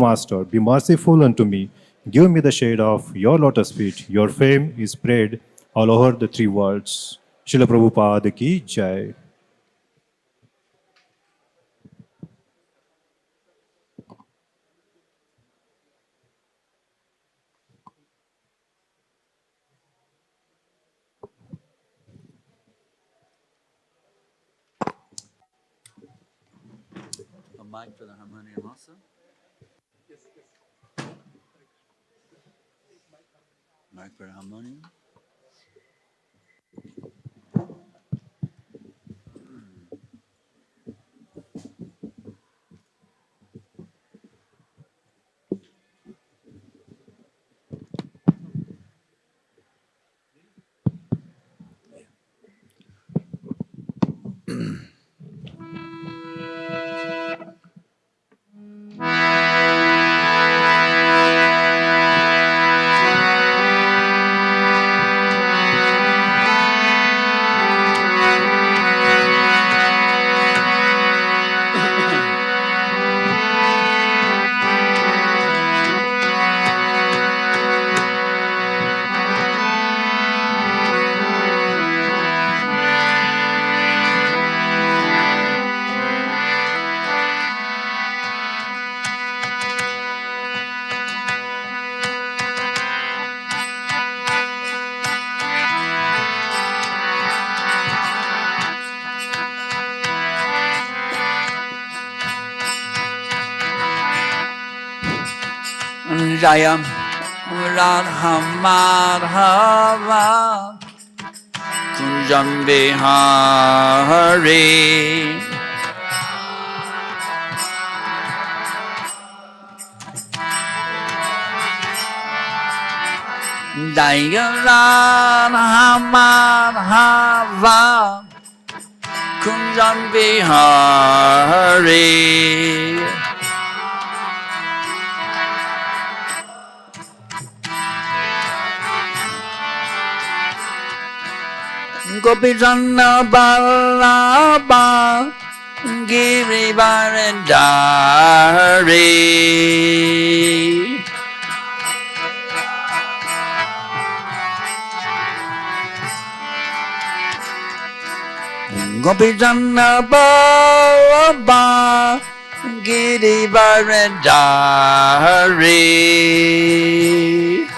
Master, be merciful unto me. Give me the shade of your lotus feet. Your fame is spread all over the three worlds. Srila Prabhupada ki jai. A mic for the harmonium also? Mic for the harmonium? Jaya Radha Madhava Kunjam Bihari Jaya Radha Madhava Kunjam Bihari Gopijana Ballabha Girivardhari Gopijana Ballabha Girivardhari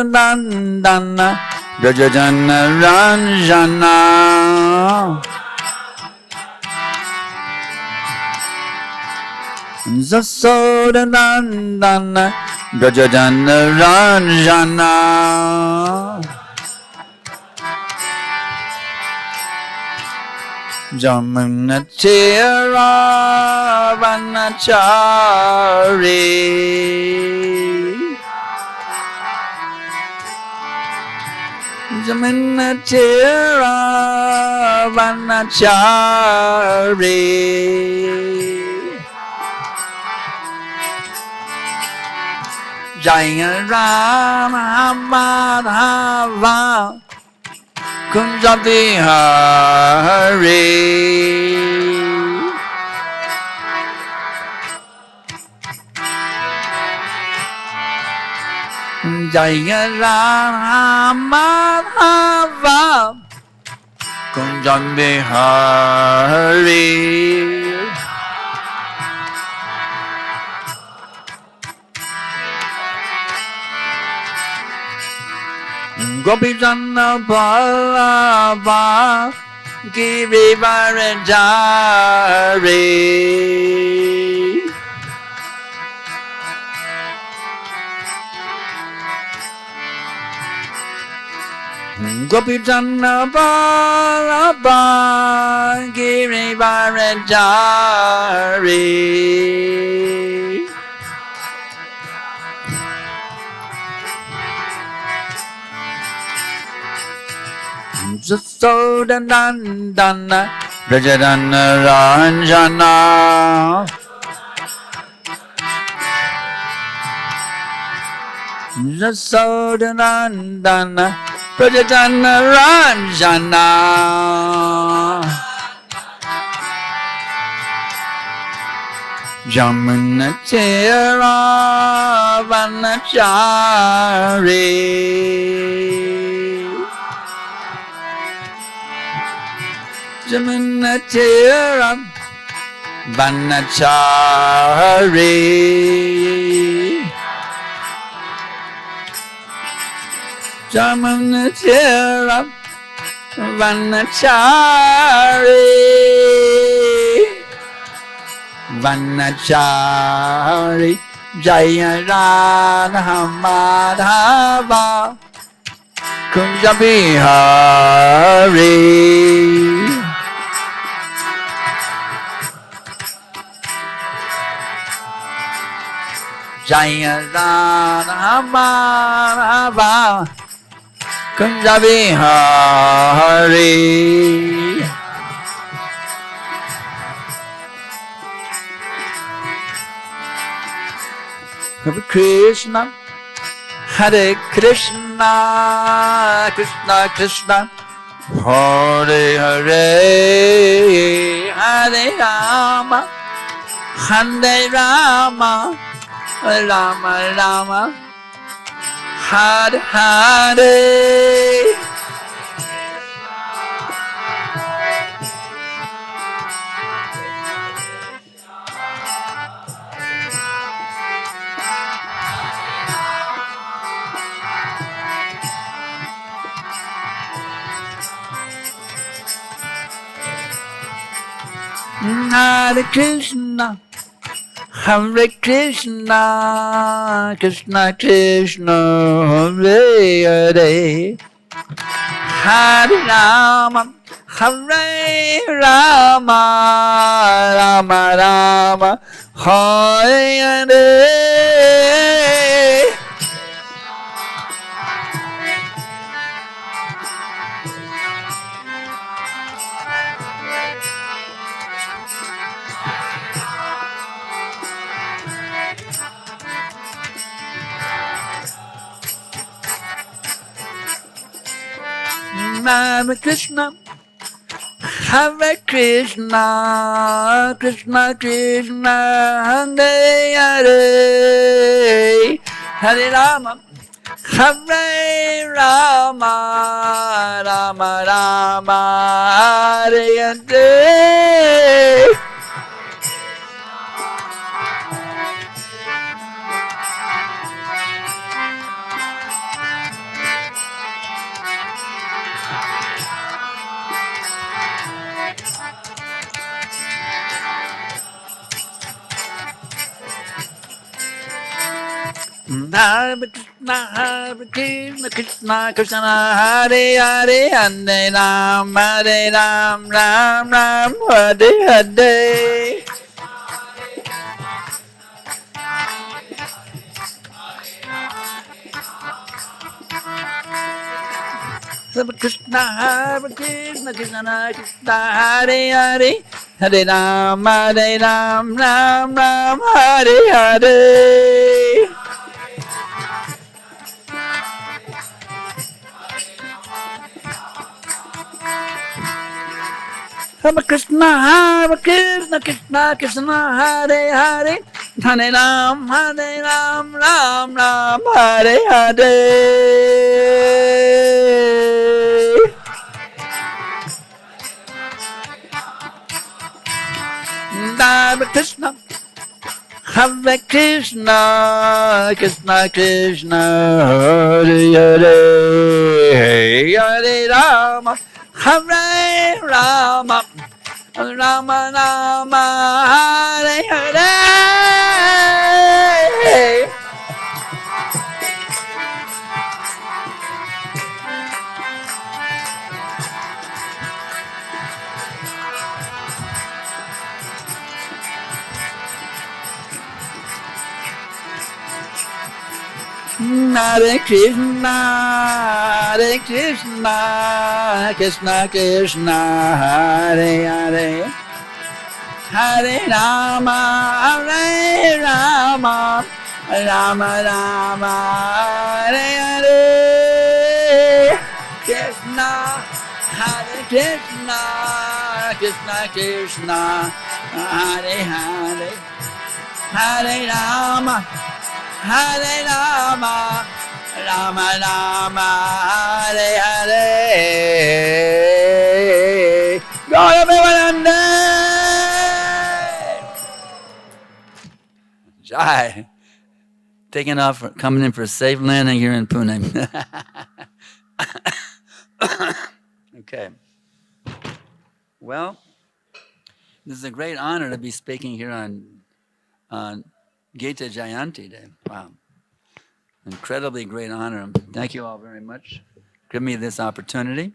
Jasodanandana Rajajana Ranjana Jasodanandana Rajajana Ranjana Jamunatira Vanachari Jamunatira Vanachari Jaya Rama Madhava Kunjam Bihari Jaya Rama Madhava Kunjam Bihari Gopijana Ballabha Girivardhari Gopijana Ballabha Girivardhari Jasodanandana Rajadana Ranjana Jasodanandana Prajatanna Ranjana Jamunatira Vanachari Jamunatira Vanachari Jamunatira Vanachari Vanachari Jaya Radha Madhava Kunja Bihari Jaya Radha Madhava Kunja Bihari Hare Krishna, Hare Krishna, Krishna Krishna, Hare Hare, Hare Rama, Hare Rama, Rama Rama, Hare Hare. Hare Krishna, Hare Krishna, Krishna Krishna, Hare Hare, Hare Rama, Hare Rama, Rama Rama, Hare Hare. Hare Krishna, Hare Krishna, Krishna Krishna, Hare Hare, Hare Rama, Hare Rama, Rama Rama, Hare Hare. Hare Krishna, Hare Krishna, Krishna Krishna, Hare Hare, Hare Ram, Hare Ram, Ram Ram, Hare Hare. Hare Krishna, Hare Krishna, Krishna Krishna, Hare Hare, Hare Ram, Ram Ram, Hare Hare. Hare Krishna, Hare Krishna, Krishna Krishna, Hare Hare, Hare Ram, Ram Ram, Hare Hare. Hare Krishna, Hare Krishna, Krishna Krishna, Hare Hare, Hare Rama, Hare Rama, Rama Rama, Hare Hare. Hare Krishna, Hare Krishna, Krishna Krishna, Hare Hare, Hare Rama, Hare Rama, Rama Rama, Hare Hare. Krishna Krishna, Hare Hare, Hare Rama, Hare Rama, Rama Rama, Hare Hare. Gaura Premanande! Jai. Taking off, coming in for a safe landing here in Pune. Okay. Well, this is a great honor to be speaking here on Gita Jayanti Day. Wow. Incredibly great honor. Thank you all very much. Give me this opportunity.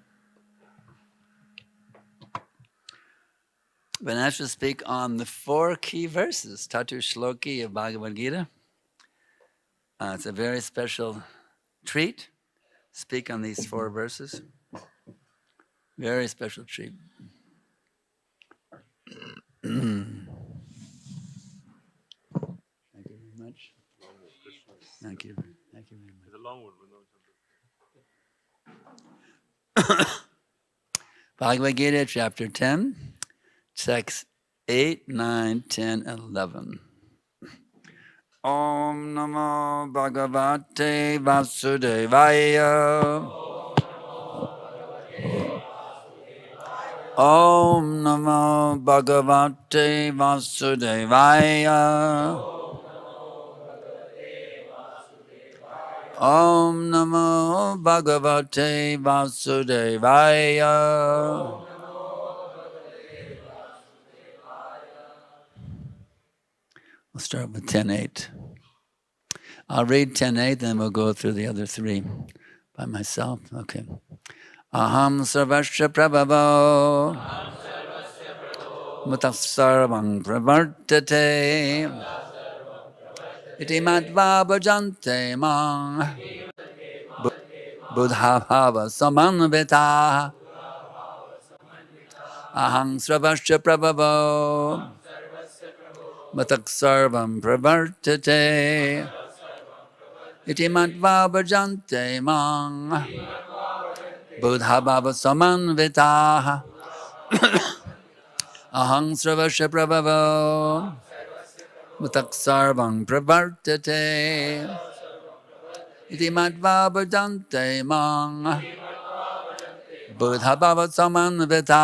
But I shall speak on the 4 key verses, Tatu Shloki of Bhagavad Gita. It's a very special treat. Speak on these 4 verses. Very special treat. Thank you very much. Thank you. Thank you very much. It's a long one. Bhagavad Gita, chapter 10, texts 8, 9, 10, 11. Om Namo Bhagavate Vasudevaya. Om Namo Bhagavate Vasudevaya. Om Namo Bhagavate Vasudevaya. We'll start with 10.8. I'll read 10.8, then we'll go through the other 3 by myself. Okay. Aham sarvasya prabhavo mutah sarvam pravartate iti matva bhajante mang buddha bhava samanvita. Aham sarvasya prabhavo mutah sarvam pravartate iti matva bhajante mang buddha bhava samanvita. Aham sarvasya prabhavo mutah sarvam pravartate iti matva bhajante mang buddha bhava samanvita.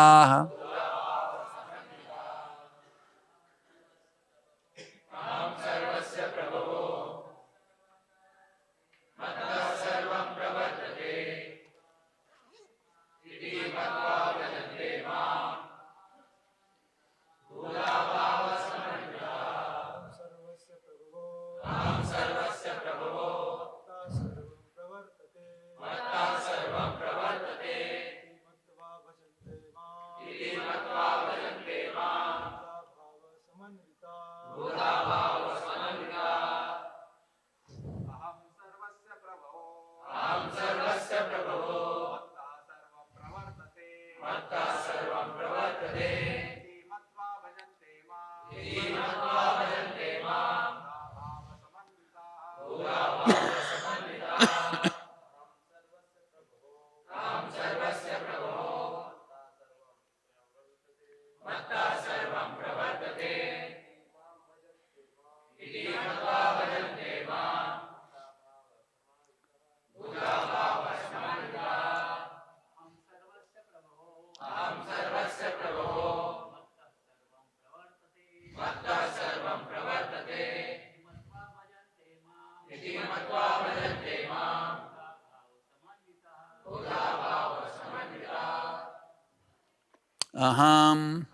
Aham,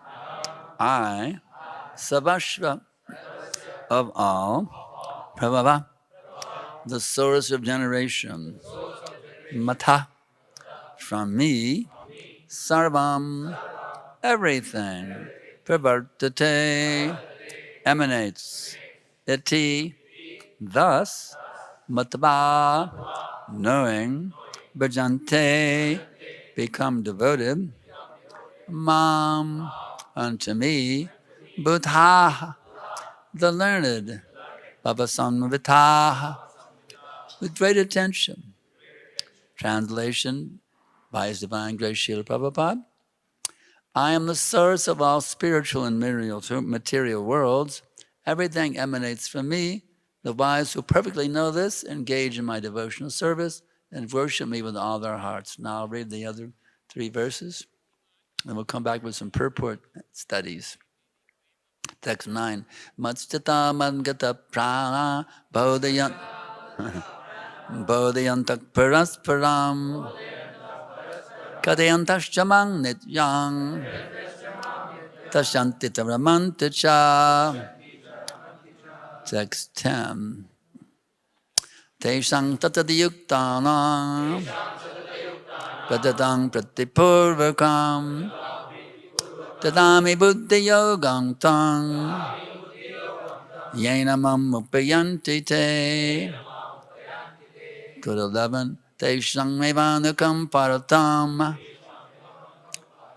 I, Sarvasva of all, Prabhava, the source of generation, Mata, from me, Sarvam, everything, Pravartate, emanates, Iti, thus, Matva, knowing, Bhajante, become devoted, Mam, unto me, Buddha, the learned, Bhavasamvita, with great attention. Translation, by His Divine Grace, Srila Prabhupada. I am the source of all spiritual and material worlds. Everything emanates from me. The wise who perfectly know this engage in my devotional service and worship me with all their hearts. Now I'll read the other 3 verses, and we'll come back with some purport studies. Text 9. Matstita mangata prana bodhayantak parasparam kadayantaschamang nityang tashanti taramanticha. Text 10. Teshang tatadiyuktana pradadang pratipurvakam tadami buddhi yogam tang yenamam upayanti te. Good 11. Teshang mevanukam paratam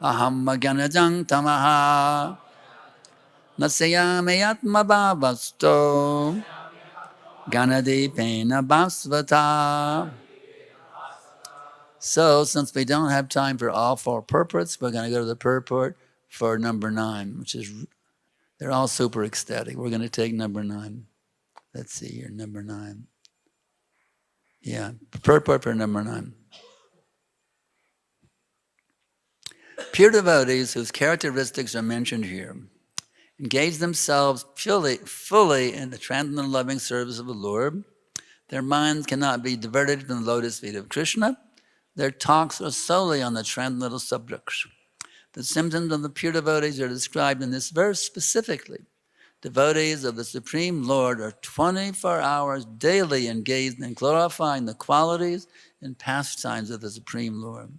aham agyanajang tamaha nasayame atma bhavasto ganadipena bhasvata. So, since we don't have time for all 4 purports, we're going to go to the purport for number 9, which is, they're all super ecstatic. We're going to take number 9. Let's see here, number 9. Yeah, purport for number 9. Pure devotees whose characteristics are mentioned here engage themselves fully in the transcendental loving service of the Lord. Their minds cannot be diverted from the lotus feet of Krishna. Their talks are solely on the transcendental subjects. The symptoms of the pure devotees are described in this verse specifically. Devotees of the Supreme Lord are 24 hours daily engaged in glorifying the qualities and pastimes of the Supreme Lord.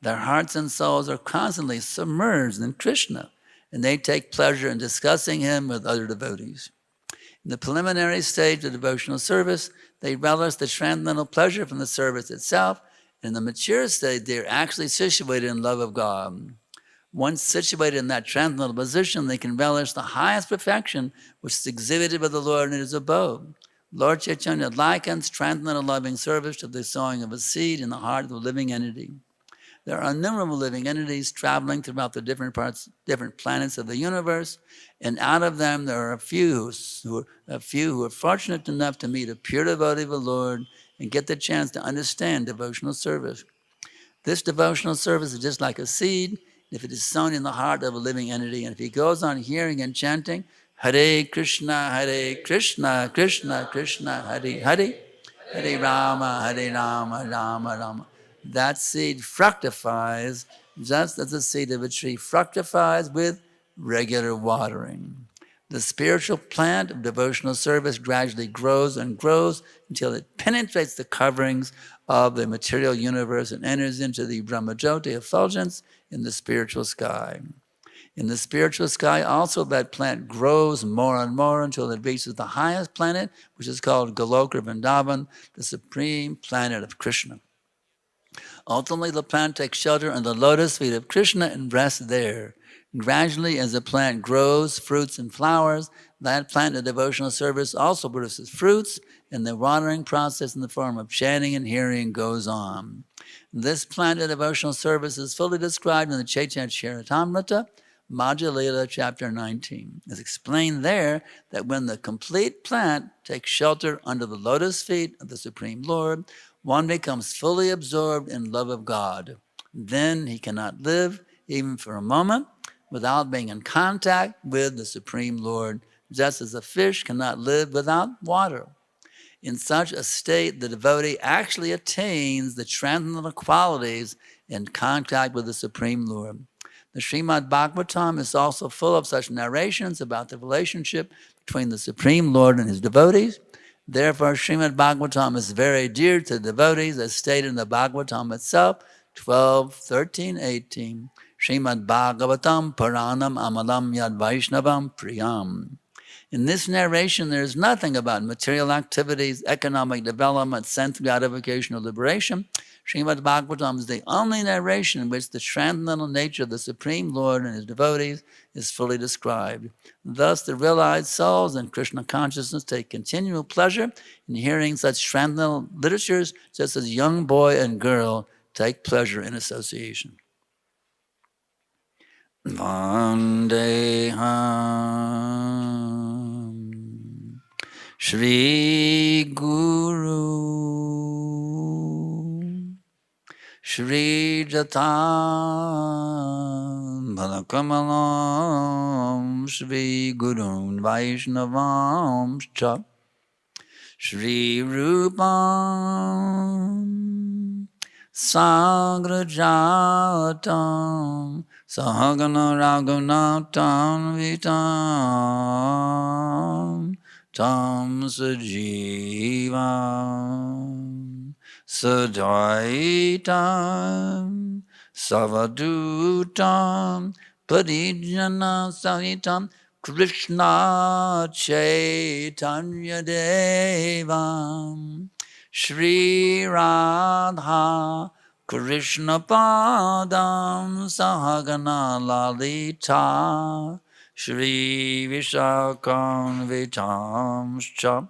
Their hearts and souls are constantly submerged in Krishna, and they take pleasure in discussing Him with other devotees. In the preliminary stage of devotional service, they relish the transcendental pleasure from the service itself. In the mature state, they are actually situated in love of God. Once situated in that transcendental position, they can relish the highest perfection which is exhibited by the Lord in His abode. Lord Chaitanya likens transcendental loving service to the sowing of a seed in the heart of a living entity. There are innumerable living entities traveling throughout the different planets of the universe, and out of them there are a few who are fortunate enough to meet a pure devotee of the Lord and get the chance to understand devotional service. This devotional service is just like a seed. If it is sown in the heart of a living entity, and if he goes on hearing and chanting, Hare Krishna, Krishna Krishna, Hare Hare, Hare Rama, Rama Rama, that seed fructifies just as the seed of a tree fructifies with regular watering. The spiritual plant of devotional service gradually grows and grows until it penetrates the coverings of the material universe and enters into the Brahmajyoti effulgence in the spiritual sky. In the spiritual sky also that plant grows more and more until it reaches the highest planet, which is called Goloka Vrindavan, the supreme planet of Krishna. Ultimately, the plant takes shelter on the lotus feet of Krishna and rests there. Gradually, as the plant grows, fruits and flowers, that plant of devotional service also produces fruits, and the watering process in the form of chanting and hearing goes on. This plant of devotional service is fully described in the Chaitanya Charitamrita, Madhya Lila, chapter 19. It's explained there that when the complete plant takes shelter under the lotus feet of the Supreme Lord, one becomes fully absorbed in love of God. Then he cannot live, even for a moment, without being in contact with the Supreme Lord, just as a fish cannot live without water. In such a state, the devotee actually attains the transcendental qualities in contact with the Supreme Lord. The 𝗕𝗵𝗴𝗃 is also full of such narrations about the relationship between the Supreme Lord and His devotees. Therefore, 𝗕𝗵𝗴𝗃 is very dear to the devotees, as stated in the Bhagavatam itself, 12, 13, 18. 𝗕𝗵𝗴𝗃 Puranam Amalam Yad Vaishnavam Priyam. In this narration, there is nothing about material activities, economic development, sense gratification, or liberation. 𝗕𝗵𝗴𝗃 is the only narration in which the transcendental nature of the Supreme Lord and His devotees is fully described. Thus, the realized souls in Krishna consciousness take continual pleasure in hearing such transcendental literatures, just as young boy and girl take pleasure in association. Vandeham Shri Guru Shri 𝗕𝗵𝗴𝗃𝗁𝗃 Shri Gurun Vaishnavamscha Shri Rupam Sagrajatam Sahagana Raghunatam Vitam Tam Sajivam Sadvaitam Savadutam Parijana Sahitam Krishna Chaitanya Devam Shri Radha Krishna Padam Sahagana Lalita Shri 𝗕𝗵𝗴𝗃𝗁𝗃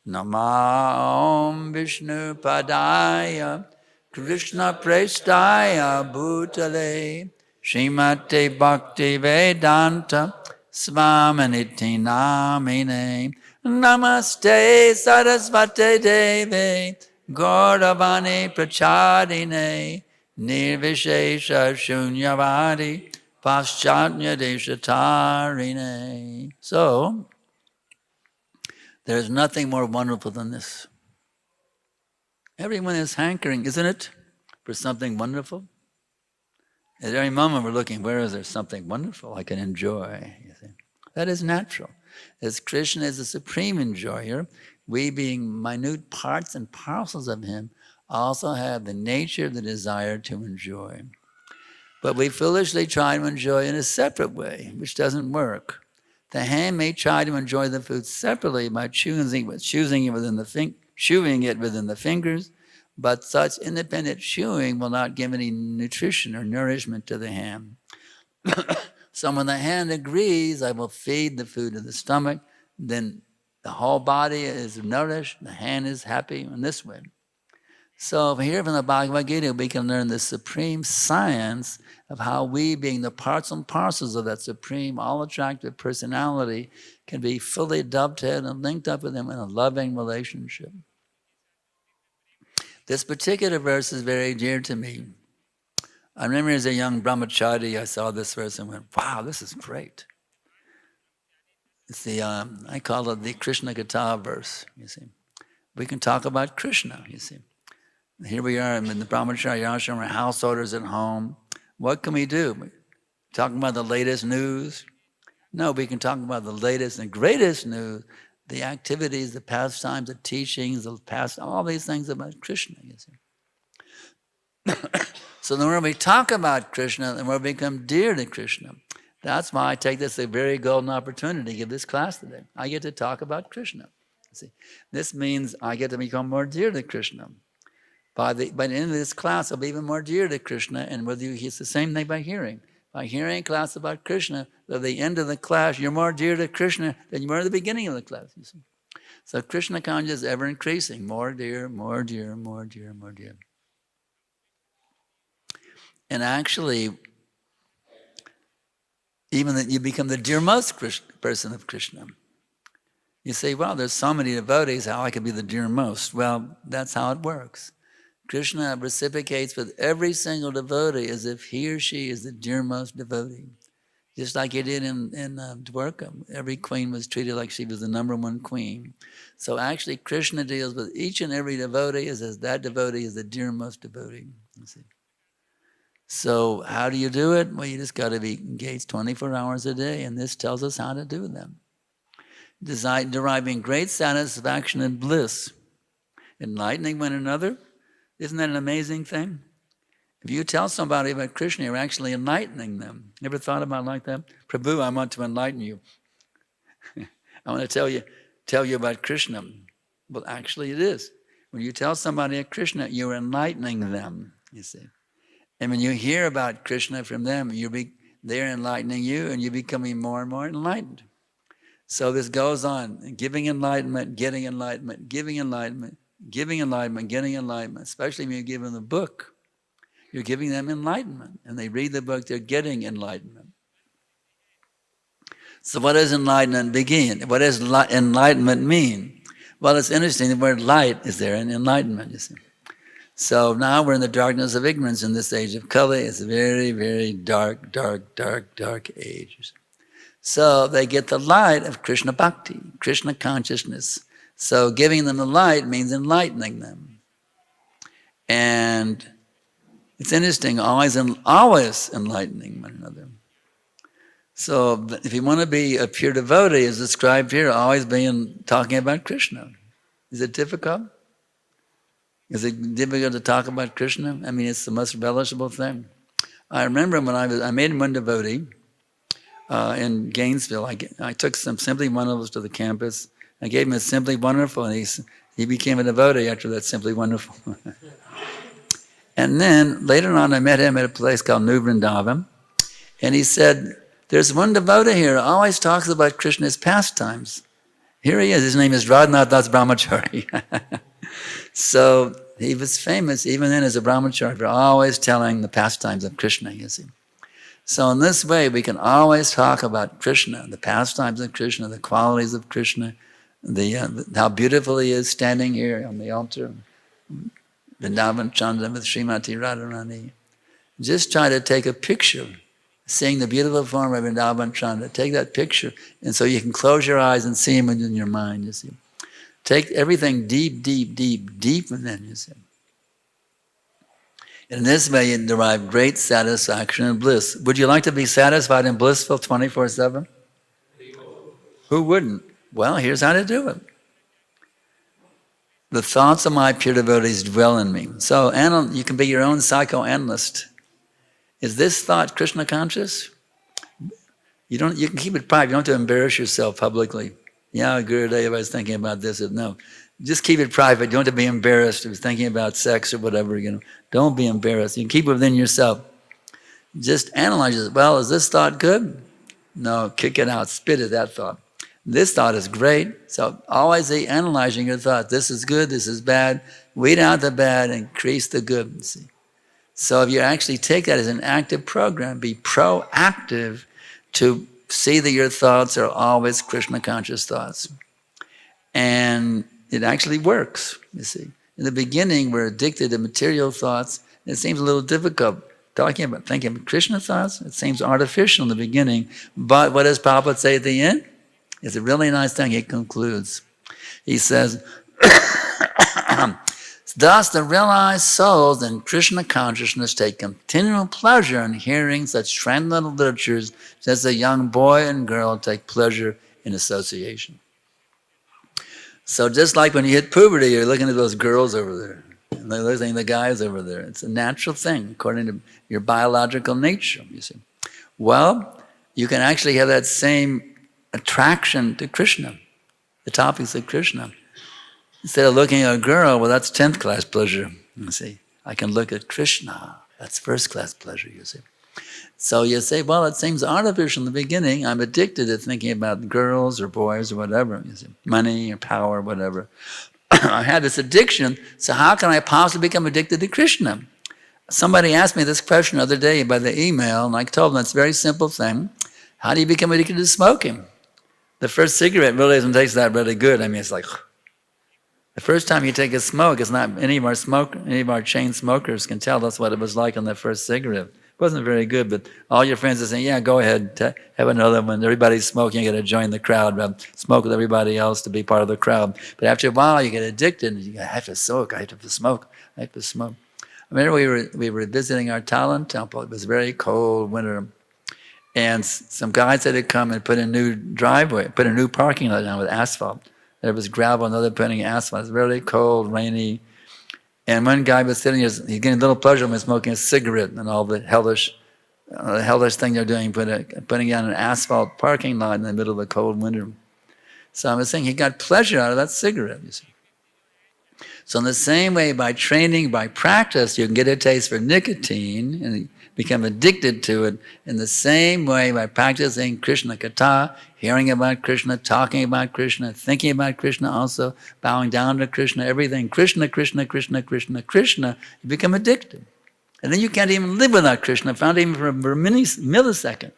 Namam Vishnu Padaya Krishna Prestaya Bhutale Srimate Bhakti Vedanta Svaminiti Namine Namaste Sarasvate Deve Gauravani Prachadine Nirvishesha Shunyavadi Paschatya Deshatarine. So, there's nothing more wonderful than this. Everyone is hankering, isn't it, for something wonderful? At every moment we're looking, where is there something wonderful I can enjoy? You see? That is natural. As Krishna is the supreme enjoyer, we being minute parts and parcels of Him also have the nature, the desire to enjoy. But we foolishly try to enjoy in a separate way, which doesn't work. The hand may try to enjoy the food separately by chewing it within the fingers, but such independent chewing will not give any nutrition or nourishment to the hand. So when the hand agrees, I will feed the food to the stomach, then the whole body is nourished, the hand is happy in this way. So here from the Bhagavad Gita, we can learn the supreme science of how we, being the parts and parcels of that supreme, all-attractive personality, can be fully dovetailed and linked up with Him in a loving relationship. This particular verse is very dear to me. I remember as a young brahmachari, I saw this verse and went, wow, this is great. It's the, I call it the Krishna Katha verse, you see. We can talk about Krishna, you see. Here we are in the brahmachari ashram, we're householders at home. What can we do? Talking about the latest news? No, we can talk about the latest and greatest news, the activities, the pastimes, the teachings, all these things about Krishna, you see. So the more we talk about Krishna, the more we become dear to Krishna. That's why I take this a very golden opportunity to give this class today. I get to talk about Krishna. See, this means I get to become more dear to Krishna. By the end of this class, I'll be even more dear to Krishna, and whether it's the same thing by hearing. By hearing a class about Krishna, at the end of the class, you're more dear to Krishna than you were at the beginning of the class, you see. So Krishna consciousness is ever increasing, more dear, more dear, more dear, more dear. And actually, even that you become the dearmost person of Krishna. You say, well, there's so many devotees, how I could be the dearmost? Well, that's how it works. Krishna reciprocates with every single devotee as if he or she is the dearmost devotee. Just like he did in Dwarka. Every queen was treated like she was the #1 queen. So actually, Krishna deals with each and every devotee as that devotee is the dearmost devotee. You see. So how do you do it? Well, you just got to be engaged 24 hours a day, and this tells us how to do them. Deriving great satisfaction and bliss, enlightening one another. Isn't that an amazing thing? If you tell somebody about Krishna, you're actually enlightening them. Ever thought about it like that? Prabhu, I want to enlighten you. I want to tell you about Krishna. Well, actually it is. When you tell somebody about Krishna, you're enlightening them, you see. And when you hear about Krishna from them, they're enlightening you, and you're becoming more and more enlightened. So this goes on, giving enlightenment, getting enlightenment, giving enlightenment, giving enlightenment, getting enlightenment, especially when you give them the book. You're giving them enlightenment. And they read the book, they're getting enlightenment. So what does enlightenment begin? What does enlightenment mean? Well, it's interesting, the word light is there in enlightenment, you see. So now we're in the darkness of ignorance in this age of Kali. It's a very, very dark, dark, dark, dark age. So they get the light of Krishna Bhakti, Krishna consciousness. So giving them the light means enlightening them. And it's interesting, always enlightening one another. So if you want to be a pure devotee, as described here, always talking about Krishna. Is it difficult? Is it difficult to talk about Krishna? I mean, it's the most relishable thing. I remember when I made one devotee in Gainesville. I took some Simply Wonderfuls to the campus. I gave him a Simply Wonderful, and he became a devotee after that Simply Wonderful. And then later on, I met him at a place called New Vrindavan, and he said, "There's one devotee here who always talks about Krishna's pastimes. Here he is. His name is Radhanath Das Brahmachari." So he was famous even then as a brahmachari for always telling the pastimes of Krishna, you see. So in this way, we can always talk about Krishna, the pastimes of Krishna, the qualities of Krishna, how beautiful he is standing here on the altar, Vrindavan Chandra with Srimati Radharani. Just try to take a picture, seeing the beautiful form of Vrindavan Chandra. Take that picture, and so you can close your eyes and see him in your mind, you see. Take everything deep, deep, deep, deep within, you see. In this way, you derive great satisfaction and bliss. Would you like to be satisfied and blissful 24/7? Who wouldn't? Well, here's how to do it. The thoughts of my pure devotees dwell in me. So you can be your own psychoanalyst. Is this thought Krishna conscious? You can keep it private. You don't have to embarrass yourself publicly. Yeah, Gurudev, I was thinking about this. No, just keep it private. You don't have to be embarrassed if you're thinking about sex or whatever. Don't be embarrassed. You can keep it within yourself. Just analyze it. Well, is this thought good? No, kick it out. Spit at that thought. This thought is great. So always analyzing your thought. This is good. This is bad. Weed out the bad and increase the good. See? So if you actually take that as an active program, be proactive to see that your thoughts are always Krishna conscious thoughts. And it actually works, you see. In the beginning, we're addicted to material thoughts. It seems a little difficult thinking of Krishna thoughts. It seems artificial in the beginning. But what does Prabhupada say at the end? It's a really nice thing. He concludes. He says, "Thus the realized souls in Krishna consciousness take continual pleasure in hearing such transcendental literatures as a young boy and girl take pleasure in association." So just like when you hit puberty, you're looking at those girls over there, and they're looking at the guys over there. It's a natural thing according to your biological nature, you see. Well, you can actually have that same attraction to Krishna, the topics of Krishna. Instead of looking at a girl, well, that's 10th class pleasure, you see. I can look at Krishna, that's 1st class pleasure, you see. So you say, well, it seems artificial in the beginning. I'm addicted to thinking about girls or boys or whatever, you see, money or power, whatever. I had this addiction, so how can I possibly become addicted to Krishna? Somebody asked me this question the other day by the email, and I told them it's a very simple thing. How do you become addicted to smoking? The first cigarette really doesn't taste that really good. I mean, it's like, the first time you take a smoke, it's not, any of our chain smokers can tell us what it was like on that first cigarette. It wasn't very good, but all your friends are saying, yeah, go ahead, have another one. Everybody's smoking, you got to join the crowd, smoke with everybody else to be part of the crowd. But after a while, you get addicted, and you go, I have to smoke, I have to smoke, I have to smoke. I remember we were visiting our Talon temple. It was very cold winter. And some guys had to come and put a new driveway, put a new parking lot down with asphalt. There was gravel, another putting asphalt. It was really cold, rainy. And one guy was sitting there, he's getting a little pleasure from smoking a cigarette and all the hellish thing they're doing, putting down an asphalt parking lot in the middle of a cold winter. So I was saying he got pleasure out of that cigarette, you see. So in the same way, by training, by practice, you can get a taste for nicotine and become addicted to it. In the same way, by practicing Krishna Katha, hearing about Krishna, talking about Krishna, thinking about Krishna also, bowing down to Krishna, everything, Krishna, Krishna, Krishna, Krishna, Krishna, you become addicted. And then you can't even live without Krishna, found even for a millisecond.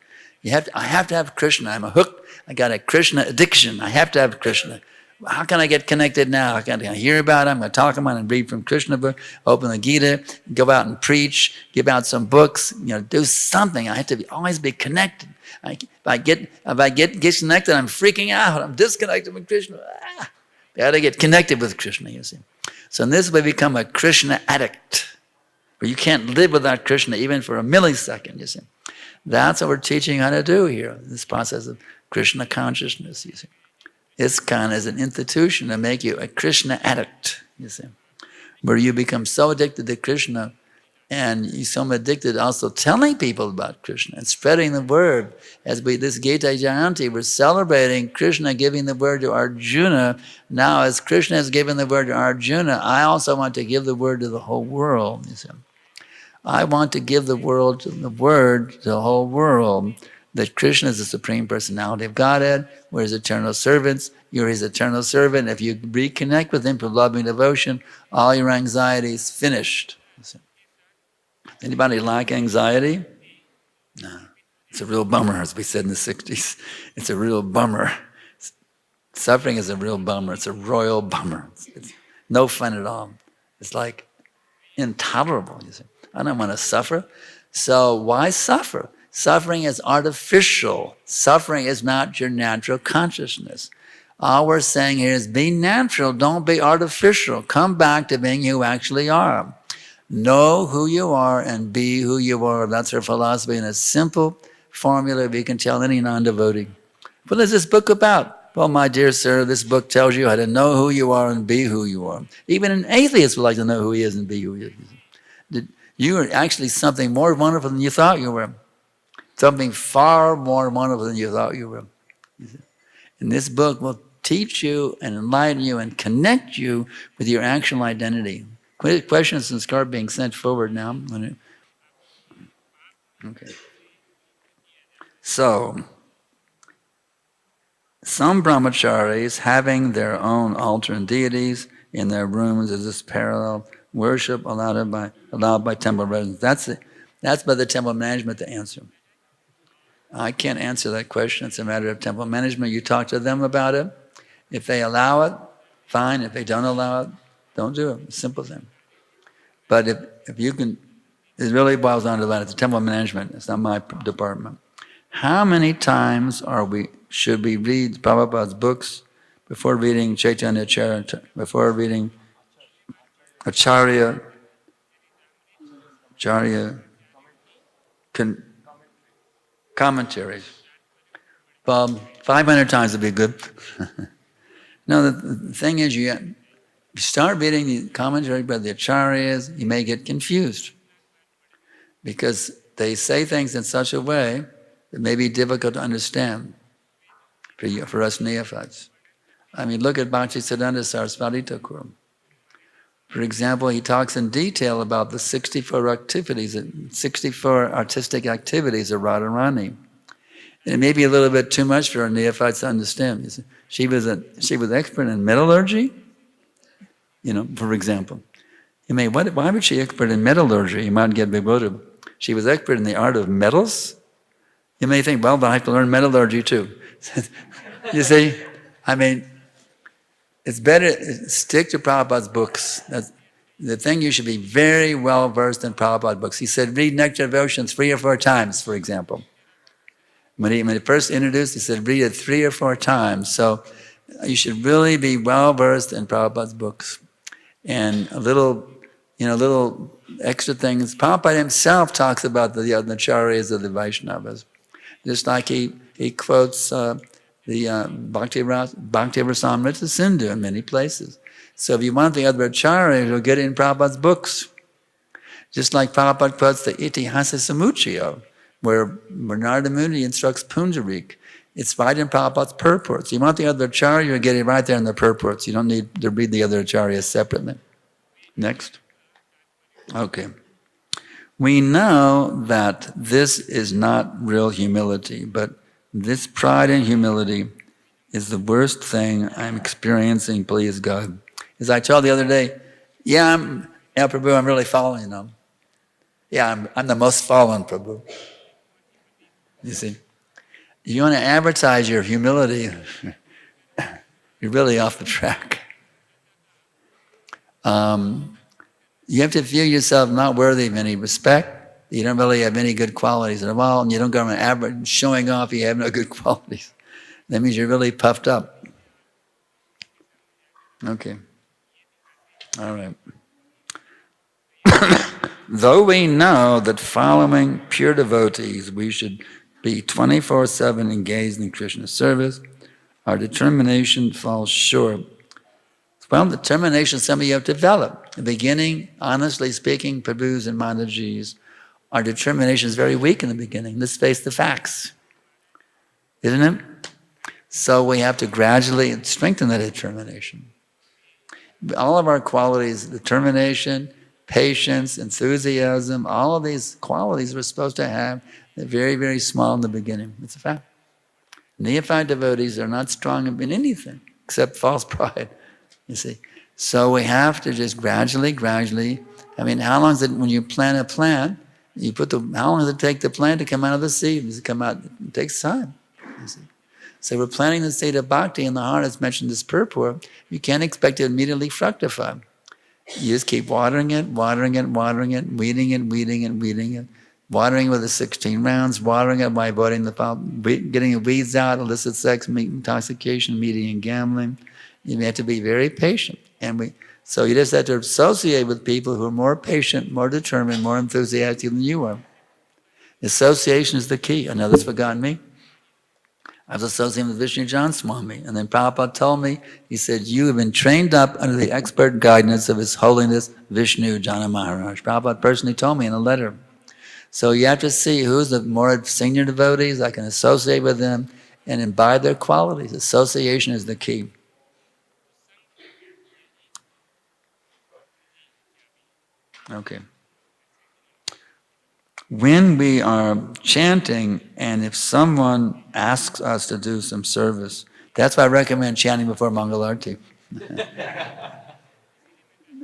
I have to have Krishna. I'm a hook. I got a Krishna addiction. I have to have Krishna. How can I get connected now? Can I hear about him? I'm going to talk about him and read from Krishna book, open the Gita, go out and preach, give out some books, do something. I have to always be connected. If I get disconnected, I'm freaking out. I'm disconnected from Krishna. I got to get connected with Krishna, you see. So in this way, become a Krishna addict, where you can't live without Krishna even for a millisecond, you see. That's what we're teaching how to do here, this process of Krishna consciousness, you see. ISKCON is an institution to make you a Krishna addict, you see, where you become so addicted to Krishna and you're so addicted also telling people about Krishna and spreading the word. As this Gita Jayanti, we're celebrating Krishna giving the word to Arjuna. Now, as Krishna has given the word to Arjuna, I also want to give the word to the whole world, you see. I want to give the word to the whole world, that Krishna is the Supreme Personality of Godhead. We're His eternal servants. You're His eternal servant. If you reconnect with Him through loving devotion, all your anxiety is finished. Anybody like anxiety? No. It's a real bummer, as we said in the 60s. It's a real bummer. Suffering is a real bummer. It's a royal bummer. It's no fun at all. It's like intolerable, you see. I don't want to suffer. So why suffer? Suffering is artificial. Suffering is not your natural consciousness. All we're saying here is be natural, don't be artificial. Come back to being who you actually are. Know who you are and be who you are. That's our philosophy in a simple formula we can tell any non-devotee. What is this book about? Well, my dear sir, this book tells you how to know who you are and be who you are. Even an atheist would like to know who he is and be who he is. You are actually something more wonderful than you thought you were. Something far more wonderful than you thought you were. And this book will teach you and enlighten you and connect you with your actual identity. Questions and start being sent forward now. Okay. So, some brahmacharis having their own alternate deities in their rooms, is this parallel worship allowed by temple residents? That's by the temple management to answer. I can't answer that question. It's a matter of temple management. You talk to them about it. If they allow it, fine. If they don't allow it, don't do it. Simple thing. But if you can, it really boils down to that. It's temple management. It's not my department. How many times should we read Prabhupada's books before reading Chaitanya Charita, before reading Acharya commentaries? Well, 500 times would be good. No, the thing is, you start reading the commentary by the Acharyas, you may get confused because they say things in such a way that may be difficult to understand for us neophytes. I mean, look at Bhaktisiddhanta Saraswati Thakur. For example, he talks in detail about the 64 artistic activities of Radharani. And it may be a little bit too much for our neophytes to understand. You see, she was expert in metallurgy, for example. You may, why was she expert in metallurgy? You might get bewildered. She was expert in the art of metals. You may think, well, I have to learn metallurgy too. You see, I mean, it's better stick to Prabhupada's books. The thing, you should be very well versed in Prabhupada's books. He said, read Nectar of Oceans 3 or 4 times, for example. When he first introduced, he said, read it 3 or 4 times. So you should really be well versed in Prabhupada's books. And a little extra things. Prabhupada himself talks about the acharyas of the Vaishnavas. Just like he quotes the Bhakti-rasamrita Sindhu in many places. So if you want the other acharyas, you'll get it in Prabhupada's books. Just like Prabhupada quotes the Itihasa Samuchaya, where Narada Muni instructs Punjarik. It's right in Prabhupada's purports. You want the other acharya, you'll get it right there in the purports. You don't need to read the other acharyas separately. Next. Okay. We know that this is not real humility, but this pride and humility is the worst thing I'm experiencing, please God. As I told the other day, Prabhu, I'm really following them. Yeah, I'm the most fallen, Prabhu. You see, you want to advertise your humility, you're really off the track. You have to feel yourself not worthy of any respect. You don't really have any good qualities at all, and you don't go around showing off you have no good qualities. That means you're really puffed up. Okay. All right. Though we know that following pure devotees, we should be 24/7 engaged in Krishna's service, our determination falls short. Well, determination is something you have to develop. In the beginning, honestly speaking, Prabhus and Mataji's, our determination is very weak in the beginning. Let's face the facts, isn't it? So we have to gradually strengthen that determination. All of our qualities, determination, patience, enthusiasm, all of these qualities we're supposed to have, they're very, very small in the beginning. It's a fact. Neophyte devotees are not strong in anything except false pride, you see. So we have to just gradually, I mean, how long is it when you plant a plant, how long does it take the plant to come out of the seed? Does it come out? It takes time, you see. So we're planting the seed of bhakti in the heart, as mentioned this purport. You can't expect it to immediately fructify. You just keep watering it, weeding it, watering with the 16 rounds, watering it by avoiding getting the weeds out, illicit sex, meat intoxication, meeting and gambling. You have to be very patient. So you just have to associate with people who are more patient, more determined, more enthusiastic than you are. Association is the key. I know that's forgotten me. I was associating with Vishnu John Swami, and then Prabhupada told me, he said, you have been trained up under the expert guidance of His Holiness Vishnu Jana Maharaj. Prabhupada personally told me in a letter. So you have to see who's the more senior devotees. I can associate with them and imbibe their qualities. Association is the key. Okay. When we are chanting, and if someone asks us to do some service, that's why I recommend chanting before Mangalarti.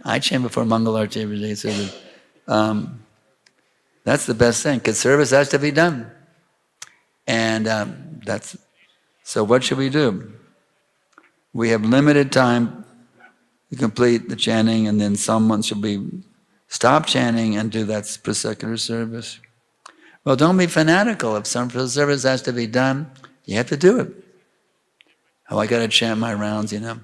I chant before Mangalarti every day, so that's the best thing, because service has to be done. And so what should we do? We have limited time to complete the chanting, and then someone should stop chanting and do that secular service. Well, don't be fanatical. If some service has to be done, you have to do it. Oh, I got to chant my rounds, you know.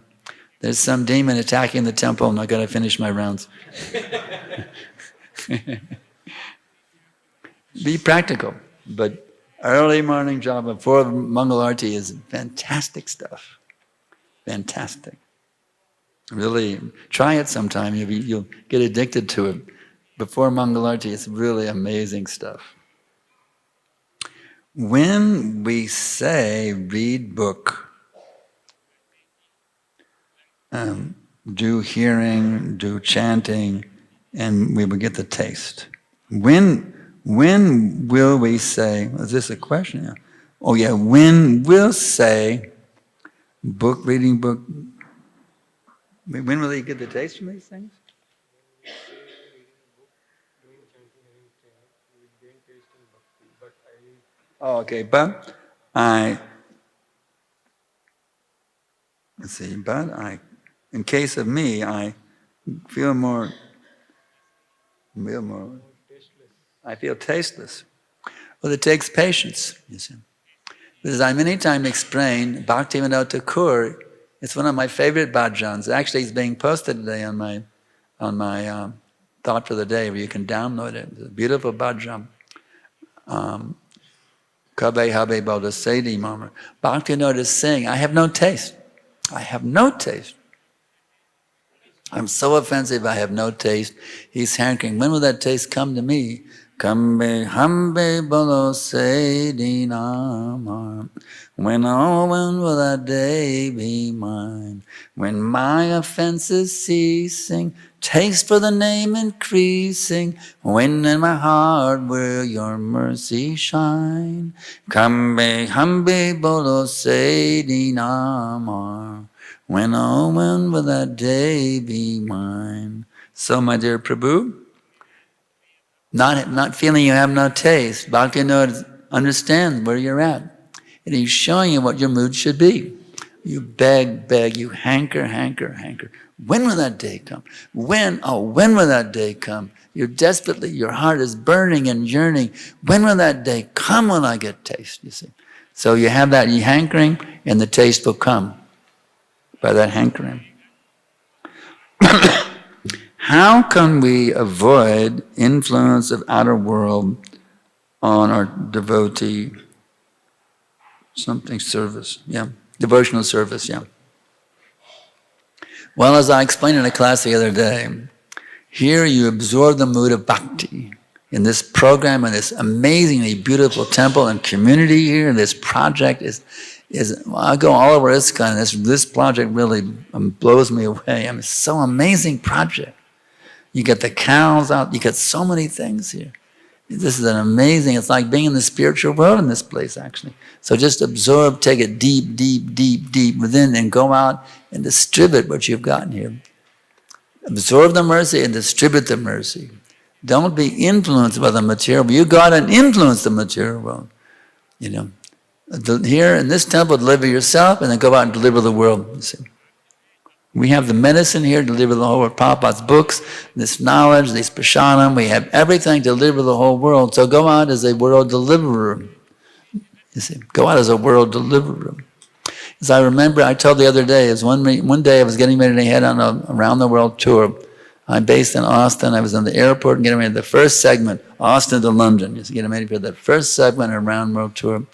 There's some demon attacking the temple and I got to finish my rounds. Be practical. But early morning japa before Mangalarti is fantastic stuff. Fantastic. Really, try it sometime. You'll get addicted to it. Before Mangalarti, it's really amazing stuff. When we say read book, do hearing, do chanting, and we will get the taste. When will we say, is this a question? Yeah. Oh yeah, when we'll say book, reading book, when will they get the taste from these things? Oh, okay, but in case of me, I feel tasteless. Well, it takes patience, you see. Because I many times explain, Bhaktivinoda Thakur, it's one of my favorite bhajans. Actually, it's being posted today on my Thought for the Day, where you can download it. It's a beautiful bhajan. 𝗕𝗵𝗴𝗃𝗁. Bhaktivinoda is saying, I have no taste. I have no taste. I'm so offensive, I have no taste. He's hankering, when will that taste come to me? 𝗕𝗵𝗴𝗃𝗁. When will that day be mine? When my offenses ceasing, taste for the name increasing, when in my heart will your mercy shine? 𝗕𝗵𝗴𝗃𝗁. When will that day be mine? So, my dear Prabhu, not feeling you have no taste. Bhaktivinoda understands where you're at. And he's showing you what your mood should be. You beg, you hanker. When will that day come? When will that day come? You're desperately, your heart is burning and yearning. When will that day come when I get taste, you see? So you have that hankering, and the taste will come by that hankering. How can we avoid influence of outer world on our devotee service? Yeah, devotional service, yeah. Well, as I explained in a class the other day, here you absorb the mood of bhakti. In this program, in this amazingly beautiful temple and community here, this project is I go all over ISKCON, this project really blows me away. I mean, it's so amazing project. You get the cows out, you get so many things here. This is an amazing, it's like being in the spiritual world in this place, actually. So just absorb, take it deep within, and go out and distribute what you've gotten here. Absorb the mercy and distribute the mercy. Don't be influenced by the material world. You go out and influence the material world. You know, here in this temple, deliver yourself, and then go out and deliver the world. You see. We have the medicine here to deliver the whole world. Prabhupada's books, this knowledge, this prasadam, we have everything to deliver the whole world. So go out as a world deliverer. You see, go out as a world deliverer. As I remember, I told the other day, one day I was getting ready to head on a around the world tour. I'm based in Austin. I was in the airport and getting ready for the first segment, Austin to London. Just getting ready for the first segment around world tour.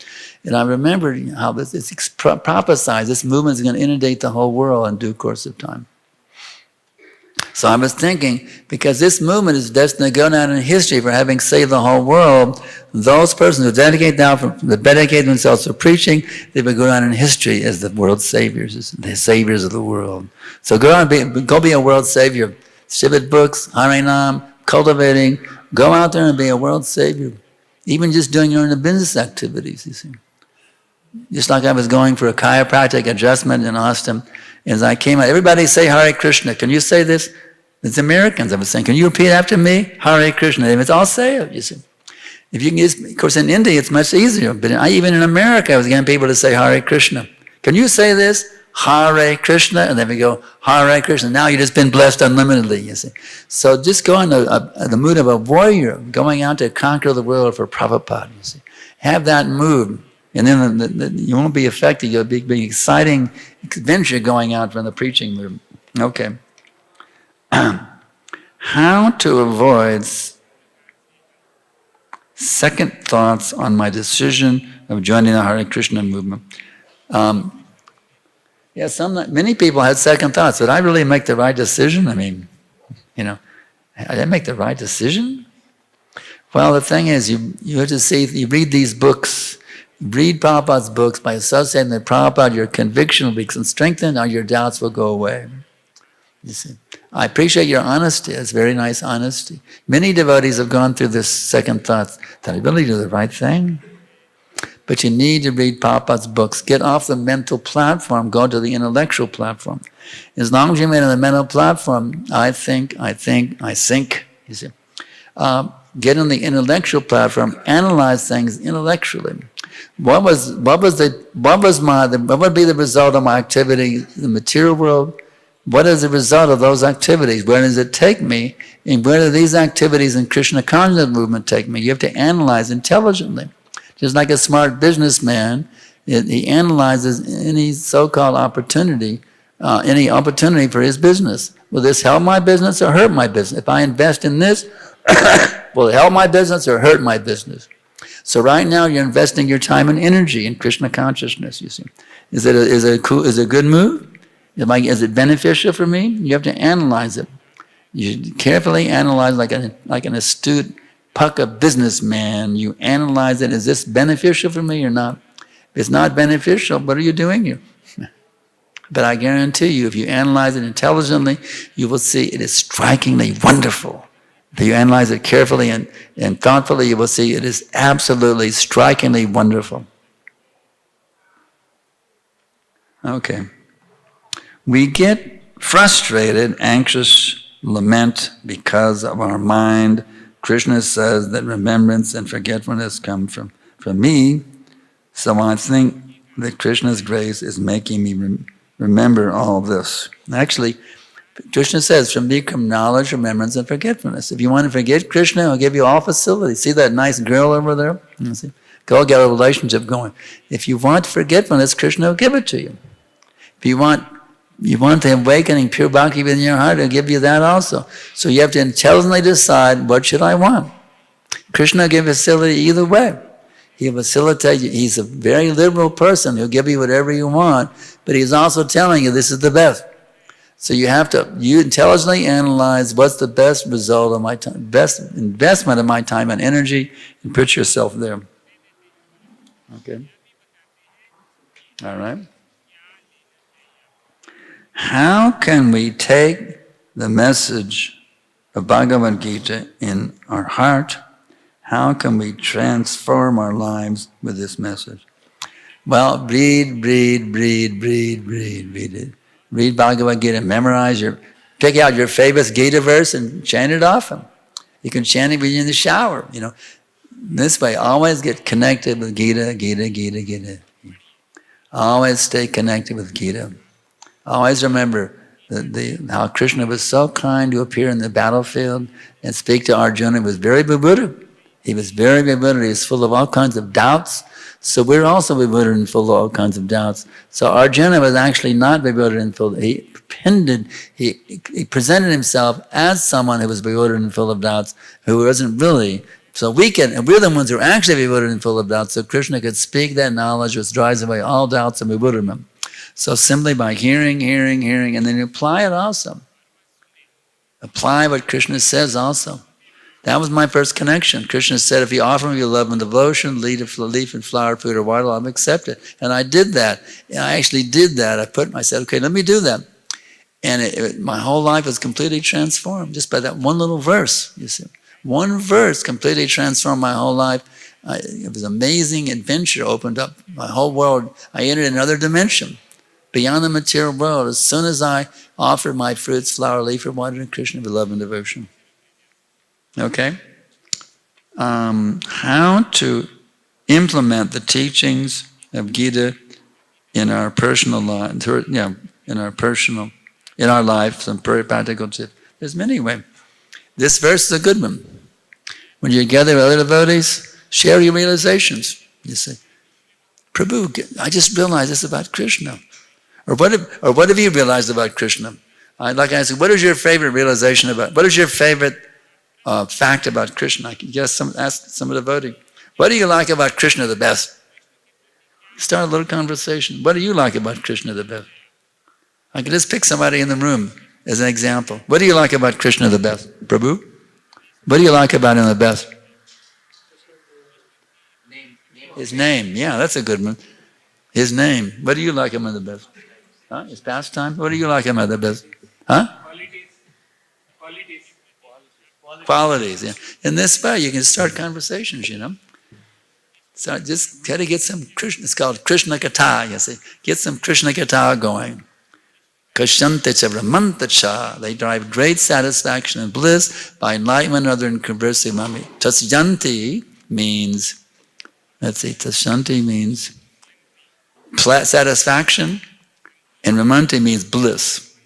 And I remember how it's prophesied, this movement is going to inundate the whole world in due course of time. So I was thinking, because this movement is destined to go down in history for having saved the whole world, those persons who dedicate themselves to preaching, they will go down in history as the world's saviors, the saviors of the world. So go be a world savior. Distribute books, Harinam, cultivating, go out there and be a world savior. Even just doing your own business activities, you see. Just like I was going for a chiropractic adjustment in Austin, as I came out, everybody say Hare Krishna. Can you say this? It's Americans. I was saying, can you repeat after me? Hare Krishna. It's all say it, you see. If you can just, of course in India it's much easier, but even in America I was getting people to say Hare Krishna. Can you say this? Hare Krishna, and then we go Hare Krishna. Now you've just been blessed unlimitedly, you see. So just go in the mood of a warrior, going out to conquer the world for Prabhupada, you see. Have that mood, and then you won't be affected. You'll be an exciting adventure going out from the preaching mood. Okay. How to avoid second thoughts on my decision of joining the Hare Krishna movement. Yeah, many people had second thoughts. Did I really make the right decision? I mean, you know, did I make the right decision? Well, the thing is, you have to see, you read these books, read Prabhupada's books. By associating with Prabhupada, your conviction will be strengthened, or your doubts will go away. You see, I appreciate your honesty. It's very nice honesty. Many devotees have gone through this second thoughts. Did I really do the right thing? But you need to read Prabhupada's books. Get off the mental platform, go to the intellectual platform. As long as you remain on the mental platform, I think, you see. Get on the intellectual platform, analyze things intellectually. What would be the result of my activity in the material world? What is the result of those activities? Where does it take me? And where do these activities in Krishna consciousness movement take me? You have to analyze intelligently. Just like a smart businessman, he analyzes any so-called opportunity, any opportunity for his business. Will this help my business or hurt my business? If I invest in this, will it help my business or hurt my business? So right now you're investing your time and energy in Krishna consciousness, you see. Is it a good move? Is it beneficial for me? You have to analyze it. You carefully analyze like an astute Paka businessman. You analyze it. Is this beneficial for me or not? If it's not beneficial, what are you doing here? But I guarantee you, if you analyze it intelligently, you will see it is strikingly wonderful. If you analyze it carefully and thoughtfully, you will see it is absolutely strikingly wonderful. Okay. We get frustrated, anxious, lament because of our mind Krishna says that remembrance and forgetfulness come from me, so I think that Krishna's grace is making me remember all this. Actually, Krishna says, from me come knowledge, remembrance, and forgetfulness. If you want to forget Krishna, I'll give you all facilities. See that nice girl over there? You see? Go get a relationship going. If you want forgetfulness, Krishna will give it to you. If you want the awakening, pure bhakti within your heart, he'll give you that also. So you have to intelligently decide, what should I want? Krishna will give facility either way. He'll facilitate you. He's a very liberal person. He'll give you whatever you want, but he's also telling you this is the best. So you have to intelligently analyze what's the best result of my time, best investment of my time and energy, and put yourself there. Okay? All right? How can we take the message of Bhagavad Gita in our heart? How can we transform our lives with this message? Well, read it. Read Bhagavad Gita, pick out your favorite Gita verse and chant it often. You can chant it when you're in the shower, This way, always get connected with Gita. Always stay connected with Gita. Always remember how Krishna was so kind to appear in the battlefield and speak to Arjuna. He was very bewildered. He was very bewildered. He was full of all kinds of doubts. So we're also bewildered and full of all kinds of doubts. So Arjuna was actually not bewildered and full. He presented himself as someone who was bewildered and full of doubts, who wasn't really. So we're the ones who are actually bewildered and full of doubts. So Krishna could speak that knowledge which drives away all doubts and bewilderment. So simply by hearing, and then you apply it also. Apply what Krishna says also. That was my first connection. Krishna said, if you offer me your love and devotion, leaf and flower, food or water, I'll accept it. And I did that. And I actually did that. I said, okay, let me do that. And my whole life was completely transformed just by that one little verse, you see. One verse completely transformed my whole life. It was an amazing adventure, opened up my whole world. I entered another dimension beyond the material world as soon as I offered my fruits, flower, leaf, or water to Krishna with love and devotion. Okay? How to implement the teachings of Gita in our personal life, in our life, some very practical tips. There's many ways. This verse is a good one. When you're together with other devotees, share your realizations. You say, Prabhu, I just realized this about Krishna. Or what have you realized about Krishna? I'd like to ask you, what is your favorite realization about, what is your favorite fact about Krishna? I can ask some of the devotees. What do you like about Krishna the best? Start a little conversation. What do you like about Krishna the best? I can just pick somebody in the room as an example. What do you like about Krishna the best? Prabhu? What do you like about him the best? His name. Yeah, that's a good one. His name. What do you like him the best? Huh? His pastime? What do you like him the best? Huh? Qualities, yeah. In this way, you can start conversations, So just try to get some Krishna, it's called Krishna Katha, you see. Get some Krishna Katha going. Kshantecha, they derive great satisfaction and bliss by enlightenment other than conversing. Tasyanti means, tasyanti means satisfaction, and ramanti means bliss.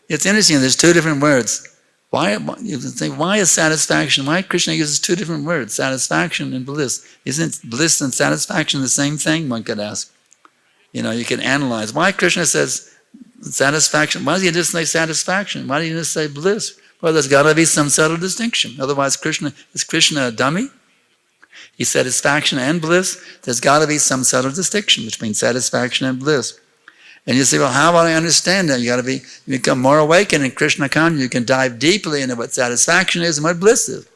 It's interesting, there's two different words. Why is satisfaction? Why Krishna uses two different words, satisfaction and bliss? Isn't bliss and satisfaction the same thing? One could ask. You can analyze. Why Krishna says satisfaction? Why does he just say satisfaction? Why do you just say bliss? Well, there's got to be some subtle distinction. Otherwise, is Krishna a dummy? He said satisfaction and bliss. There's got to be some subtle distinction between satisfaction and bliss. And you say, well, how will I understand that? You become more awakened in Krishna consciousness. You can dive deeply into what satisfaction is and what bliss is.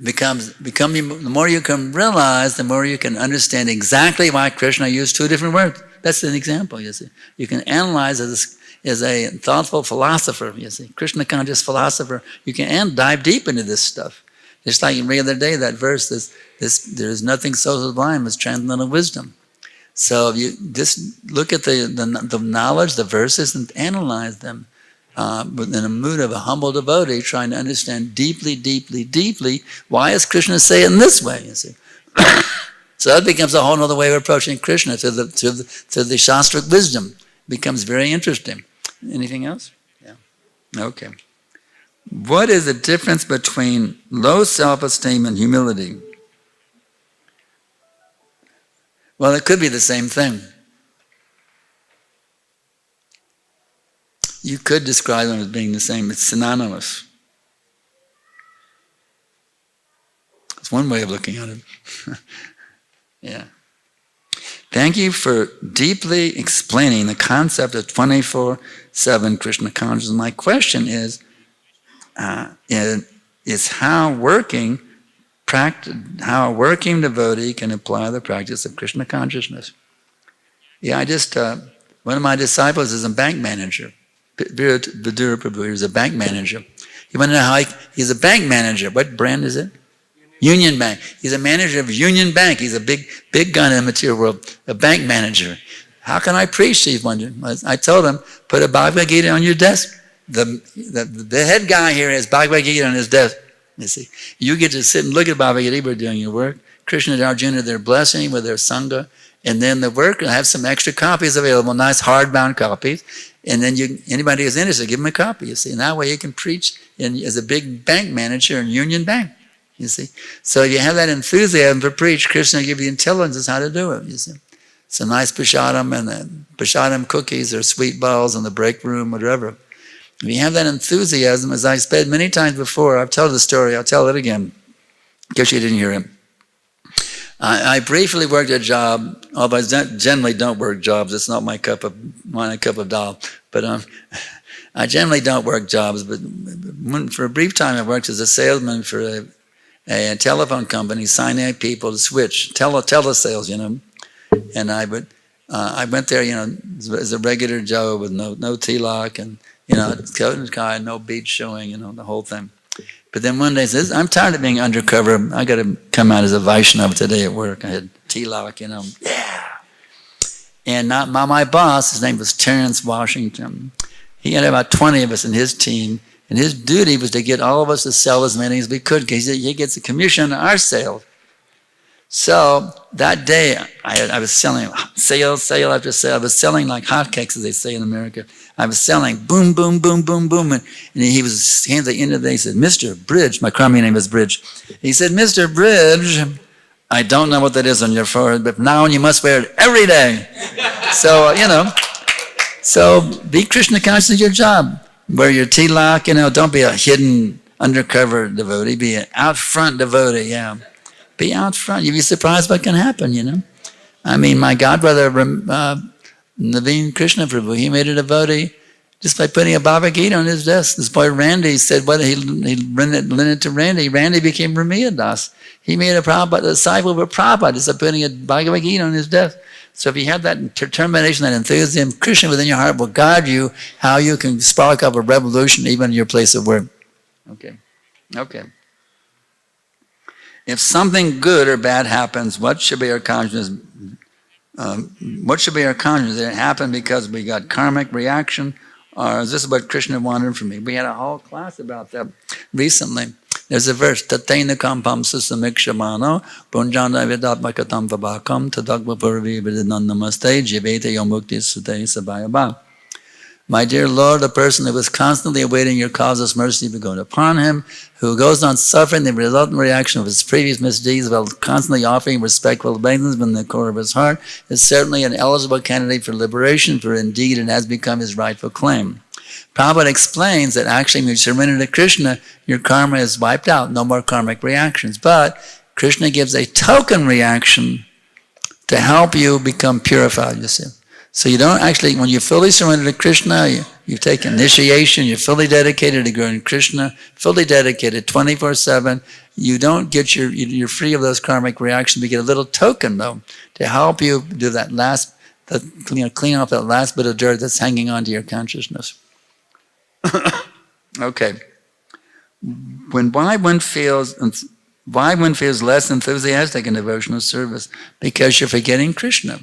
The more you can realize, the more you can understand exactly why Krishna used two different words. That's an example, you see. You can analyze as a thoughtful philosopher, you see. Krishna conscious philosopher. You can dive deep into this stuff. Just like the other day, that verse, there is nothing so sublime as transcendental wisdom. So you just look at the knowledge, the verses, and analyze them. but in a mood of a humble devotee, trying to understand deeply, deeply, deeply, why does Krishna say it in this way, you see? So that becomes a whole other way of approaching Krishna through the Shastric wisdom. It becomes very interesting. Anything else? Yeah. Okay. What is the difference between low self-esteem and humility? Well, it could be the same thing. You could describe them as being the same. It's synonymous. It's one way of looking at it. Yeah. Thank you for deeply explaining the concept of 24/7 Krishna consciousness. My question is how a working devotee can apply the practice of Krishna consciousness. Yeah, one of my disciples is a bank manager. 𝗕𝗵𝗴𝗃, he was a bank manager. You want to know how he's a bank manager. What brand is it? Union Bank. He's a manager of Union Bank. He's a big gun in the material world, a bank manager. How can I preach, Steve wondered. I told him, put a Bhagavad Gita on your desk. The head guy here has Bhagavad Gita on his desk. You see, you get to sit and look at Bhagavad Gita. We're doing your work. Krishna and Arjuna, they're blessing with their sangha. And then the work will have some extra copies available, nice hardbound copies. And then anybody who's interested, give them a copy, you see. And that way you can preach as a big bank manager in Union Bank, you see. So you have that enthusiasm for preach, Krishna will give you intelligence how to do it, you see. So nice prasadam and the prasadam cookies or sweet balls in the break room, whatever. If you have that enthusiasm, as I said many times before, I've told the story, I'll tell it again, in case you didn't hear it. I briefly worked a job, although I generally don't work jobs. It's not my cup of doll. But I generally don't work jobs. But for a brief time, I worked as a salesman for a telephone company, signing people to switch, telesales, you know. And I went there, you know, as a regular Joe with no tilak and, you know, coat and tie, no beach showing, you know, the whole thing. But then one day he says, I'm tired of being undercover. I got to come out as a Vaishnava today at work. I had tilak, you know. Yeah. And my boss, his name was Terrence Washington. He had about 20 of us in his team. And his duty was to get all of us to sell as many as we could, because he gets a commission on our sales. So that day, I was selling sale after sale. I was selling like hotcakes, as they say in America. I was selling boom, boom, boom, boom, boom. And he was, hands at the end of the day, he said, Mr. Bridge, my crummy name is Bridge. He said, Mr. Bridge, I don't know what that is on your forehead, but now you must wear it every day. So, you know, so be Krishna conscious of your job. Wear your tilak, you know, don't be a hidden undercover devotee, be an out front devotee, yeah. Be out front. You'll be surprised what can happen, you know. I mean, my godbrother, Liveiskconpune Prabhu, he made a devotee just by putting a Bhagavad Gita on his desk. This boy Randy said, well, he lent it to Randy. Randy became Ramiya Das. He made a disciple of a Prabhupada just by putting a Bhagavad Gita on his desk. So if you have that determination, that enthusiasm, Krishna within your heart will guide you how you can spark up a revolution even in your place of work. Okay. If something good or bad happens, what should be our consciousness? Did it happen because we got karmic reaction, or is this what Krishna wanted from me? We had a whole class about that recently. There's a verse, 𝗕𝗵𝗵𝗃 punjana vidatmakatam vabhakam tadagvapurvi vidinannamaste jivete yomukti sute sabayabha. My dear Lord, the person who is constantly awaiting your causeless mercy be going upon him, who goes on suffering the resultant reaction of his previous misdeeds while constantly offering respectful obeisance in the core of his heart, is certainly an eligible candidate for liberation, for indeed it has become his rightful claim. Prabhupada explains that actually when you surrender to Krishna, your karma is wiped out, no more karmic reactions. But Krishna gives a token reaction to help you become purified, you see. So you don't actually, when you fully surrender to Krishna, you take initiation, you're fully dedicated to going to Krishna, fully dedicated 24/7. You don't get you're free of those karmic reactions. You get a little token though, to help you do that clean off that last bit of dirt that's hanging onto your consciousness. Okay. Why one feels less enthusiastic in devotional service? Because you're forgetting Krishna.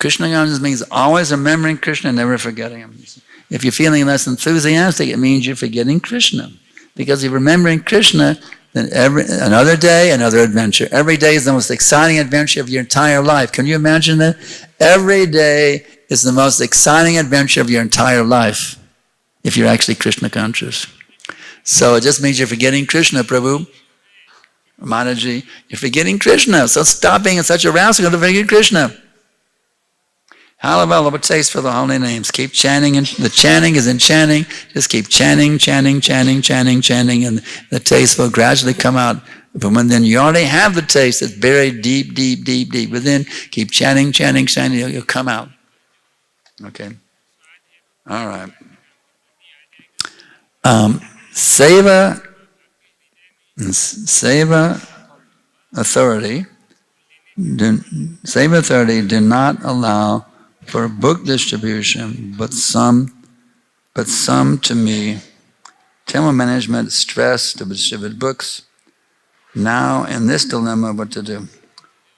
Krishna consciousness means always remembering Krishna and never forgetting Him. If you're feeling less enthusiastic, it means you're forgetting Krishna. Because you're remembering Krishna, then another day, another adventure. Every day is the most exciting adventure of your entire life. Can you imagine that? Every day is the most exciting adventure of your entire life, if you're actually Krishna conscious. So it just means you're forgetting Krishna, Prabhu. Mataji, you're forgetting Krishna. So stop being such a rascal to forget Krishna. Hallelujah, taste for the holy names. Keep chanting, and the chanting is in chanting. Just keep chanting, chanting, chanting, chanting, chanting, and the taste will gradually come out. But when then you already have the taste, it's buried deep, deep, deep, deep within. Keep chanting, chanting, chanting, it'll come out. Okay? All right. Seva authority do not allow for book distribution, but some to me. Temple management stress to distribute books. Now in this dilemma, what to do?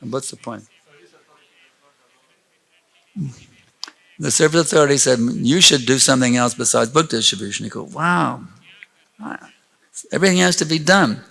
What's the point? The service authority said, you should do something else besides book distribution. You go, wow, everything has to be done.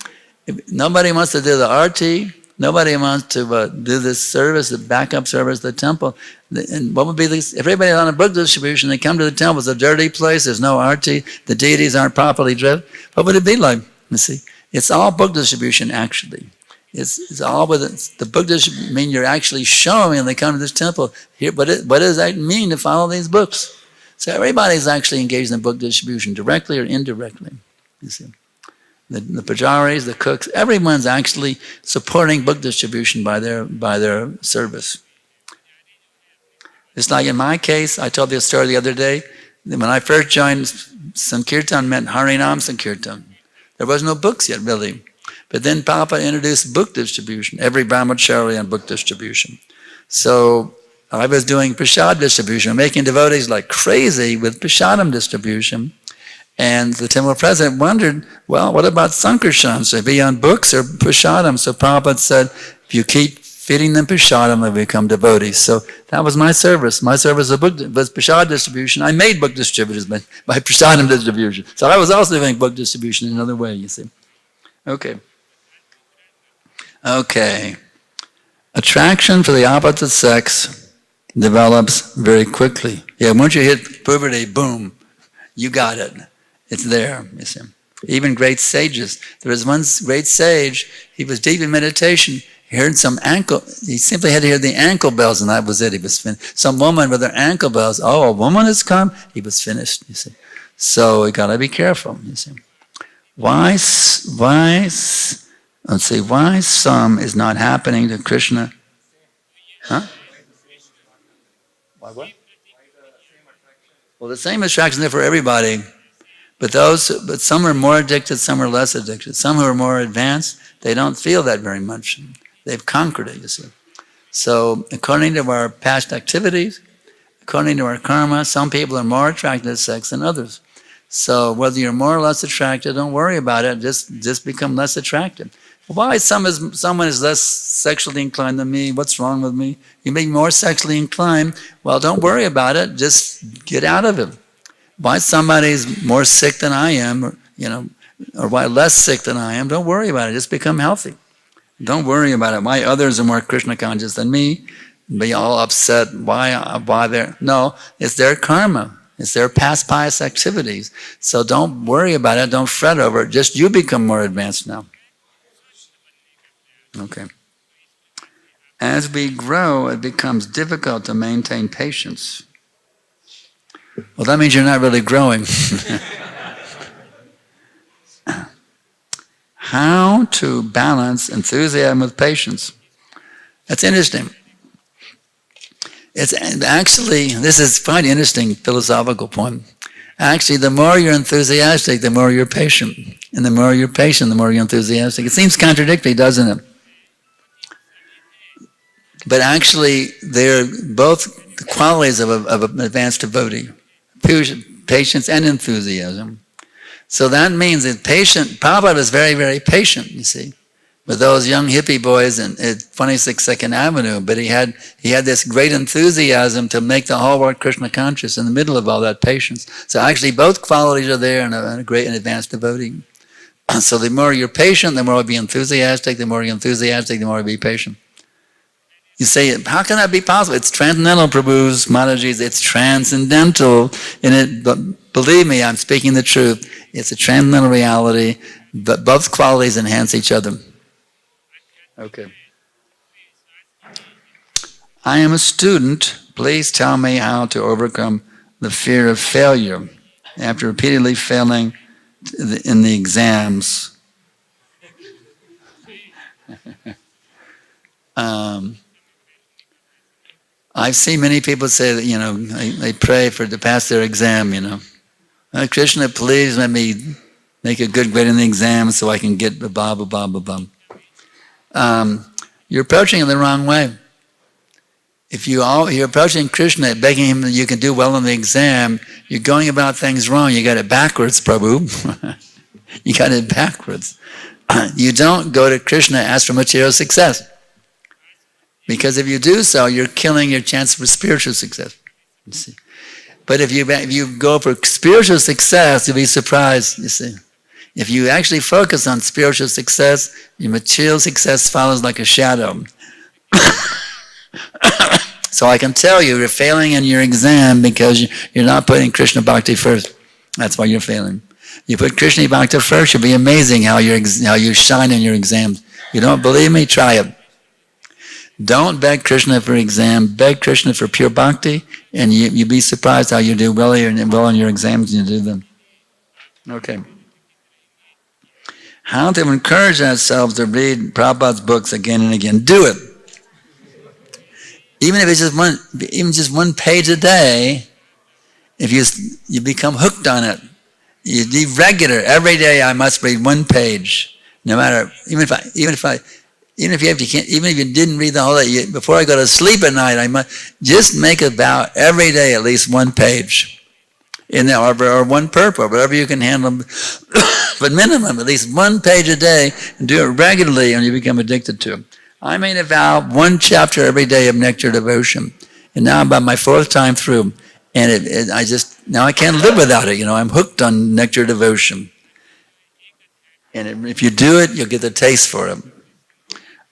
Nobody wants to do the RT. Nobody wants to do this service, the backup service, the temple. And what would be this? If everybody on a book distribution, they come to the temple, it's a dirty place, there's no RT, the deities aren't properly driven. What would it be like? You see, it's all book distribution actually. It's all with it. The book distribution mean you're actually showing when they come to this temple. Here, what does that mean to follow these books? So everybody's actually engaged in book distribution, directly or indirectly. You see. The pujaris, the cooks, everyone's actually supporting book distribution by their service. It's like in my case, I told you a story the other day. When I first joined Sankirtan, meant Harinam Sankirtan. There was no books yet, really. But then Papa introduced book distribution, every brahmachari on book distribution. So I was doing prasad distribution, making devotees like crazy with prasadam distribution. And the temple president wondered, well, what about Sankarshan? Should it be on books or prasadam? So Prabhupada said, if you keep feeding them prasadam, they become devotees. So that was my service. My service was prasad distribution. I made book distributors by prasadam distribution. So I was also doing book distribution in another way, you see. Okay. Okay. Attraction for the opposite sex develops very quickly. Yeah, once you hit puberty, boom, you got it. It's there, you see. Even great sages. There was one great sage, he was deep in meditation. He heard he simply had to hear the ankle bells, and that was it. He was finished. Some woman with her ankle bells, oh, a woman has come, he was finished, you see. So we got to be careful, you see. Why some is not happening to Krishna? Huh? Why what? Well, the same attraction is there for everybody. But some are more addicted, some are less addicted. Some who are more advanced, they don't feel that very much. They've conquered it, you see. So according to our past activities, according to our karma, some people are more attracted to sex than others. So whether you're more or less attracted, don't worry about it, just become less attracted. Why someone is less sexually inclined than me? What's wrong with me? You may be more sexually inclined. Well, don't worry about it, just get out of it. Why somebody's more sick than I am, or why less sick than I am, don't worry about it. Just become healthy. Don't worry about it. Why others are more Krishna conscious than me, be all upset, why they're... No, it's their karma. It's their past pious activities. So don't worry about it. Don't fret over it. Just you become more advanced now. Okay. As we grow, it becomes difficult to maintain patience. Well, that means you're not really growing. How to balance enthusiasm with patience? That's interesting. It's actually, this is quite interesting philosophical point. Actually, the more you're enthusiastic, the more you're patient. And the more you're patient, the more you're enthusiastic. It seems contradictory, doesn't it? But actually, they're both the qualities of an advanced devotee. Patience and enthusiasm. So that means that Prabhupada was very, very patient, you see. with those young hippie boys at 26th Avenue, but he had this great enthusiasm to make the whole world Krishna conscious in the middle of all that patience. So actually both qualities are there in a great and advanced devotee. So the more you're patient, the more you'll be enthusiastic. The more you're enthusiastic, the more you'll be patient. You say, how can that be possible? It's transcendental, Prabhu's, Mataji's, it's transcendental. But believe me, I'm speaking the truth. It's a transcendental reality, but both qualities enhance each other. Okay. I am a student. Please tell me how to overcome the fear of failure after repeatedly failing in the exams. I've seen many people say that, they pray to pass their exam, Krishna, please let me make a good grade in the exam so I can get blah, blah, blah, blah, blah. You're approaching it the wrong way. If you're approaching Krishna, begging him that you can do well in the exam, you're going about things wrong. You got it backwards, Prabhu. You got it backwards. You don't go to Krishna ask for material success. Because if you do so, you're killing your chance for spiritual success. You see. But if you go for spiritual success, you'll be surprised, you see. If you actually focus on spiritual success, your material success follows like a shadow. So I can tell you, you're failing in your exam because you're not putting Krishna Bhakti first. That's why you're failing. You put Krishna Bhakti first, you'll be amazing how you shine in your exams. You don't believe me? Try it. Don't beg Krishna for exam, beg Krishna for pure bhakti, and you'll be surprised how you do well in your exams and you do them. Okay. How to encourage ourselves to read Prabhupada's books again and again. Do it. Even if it's just one page a day, if you become hooked on it, you be regular. Every day I must read one page, no matter even if you didn't read the whole day, before I go to sleep at night, I must just make about every day at least one page, or one purport, whatever you can handle. But minimum, at least one page a day, and do it regularly, and you become addicted to it. I made a vow, one chapter every day of nectar devotion, and now I'm about my 4th time through, and now I can't live without it. I'm hooked on nectar devotion, and if you do it, you'll get the taste for it.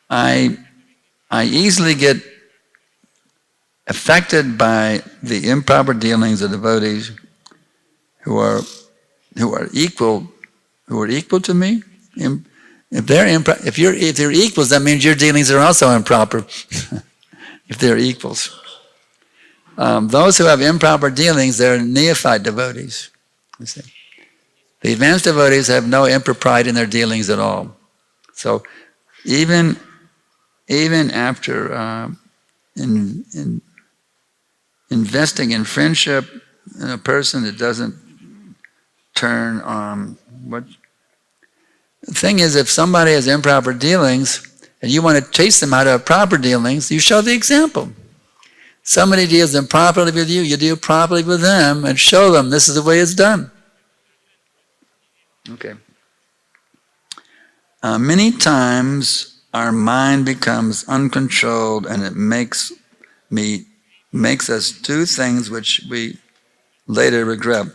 I easily get affected by the improper dealings of devotees who are equal to me. If they're equals, that means your dealings are also improper. If they're equals, those who have improper dealings, they're neophyte devotees. You see. The advanced devotees have no impropriety in their dealings at all. So even after investing in friendship in a person that doesn't turn on the thing is, if somebody has improper dealings and you want to teach them how to have proper dealings, you show the example. Somebody deals improperly with you, you deal properly with them and show them this is the way it's done. Okay. Many times our mind becomes uncontrolled and it makes us do things which we later regret.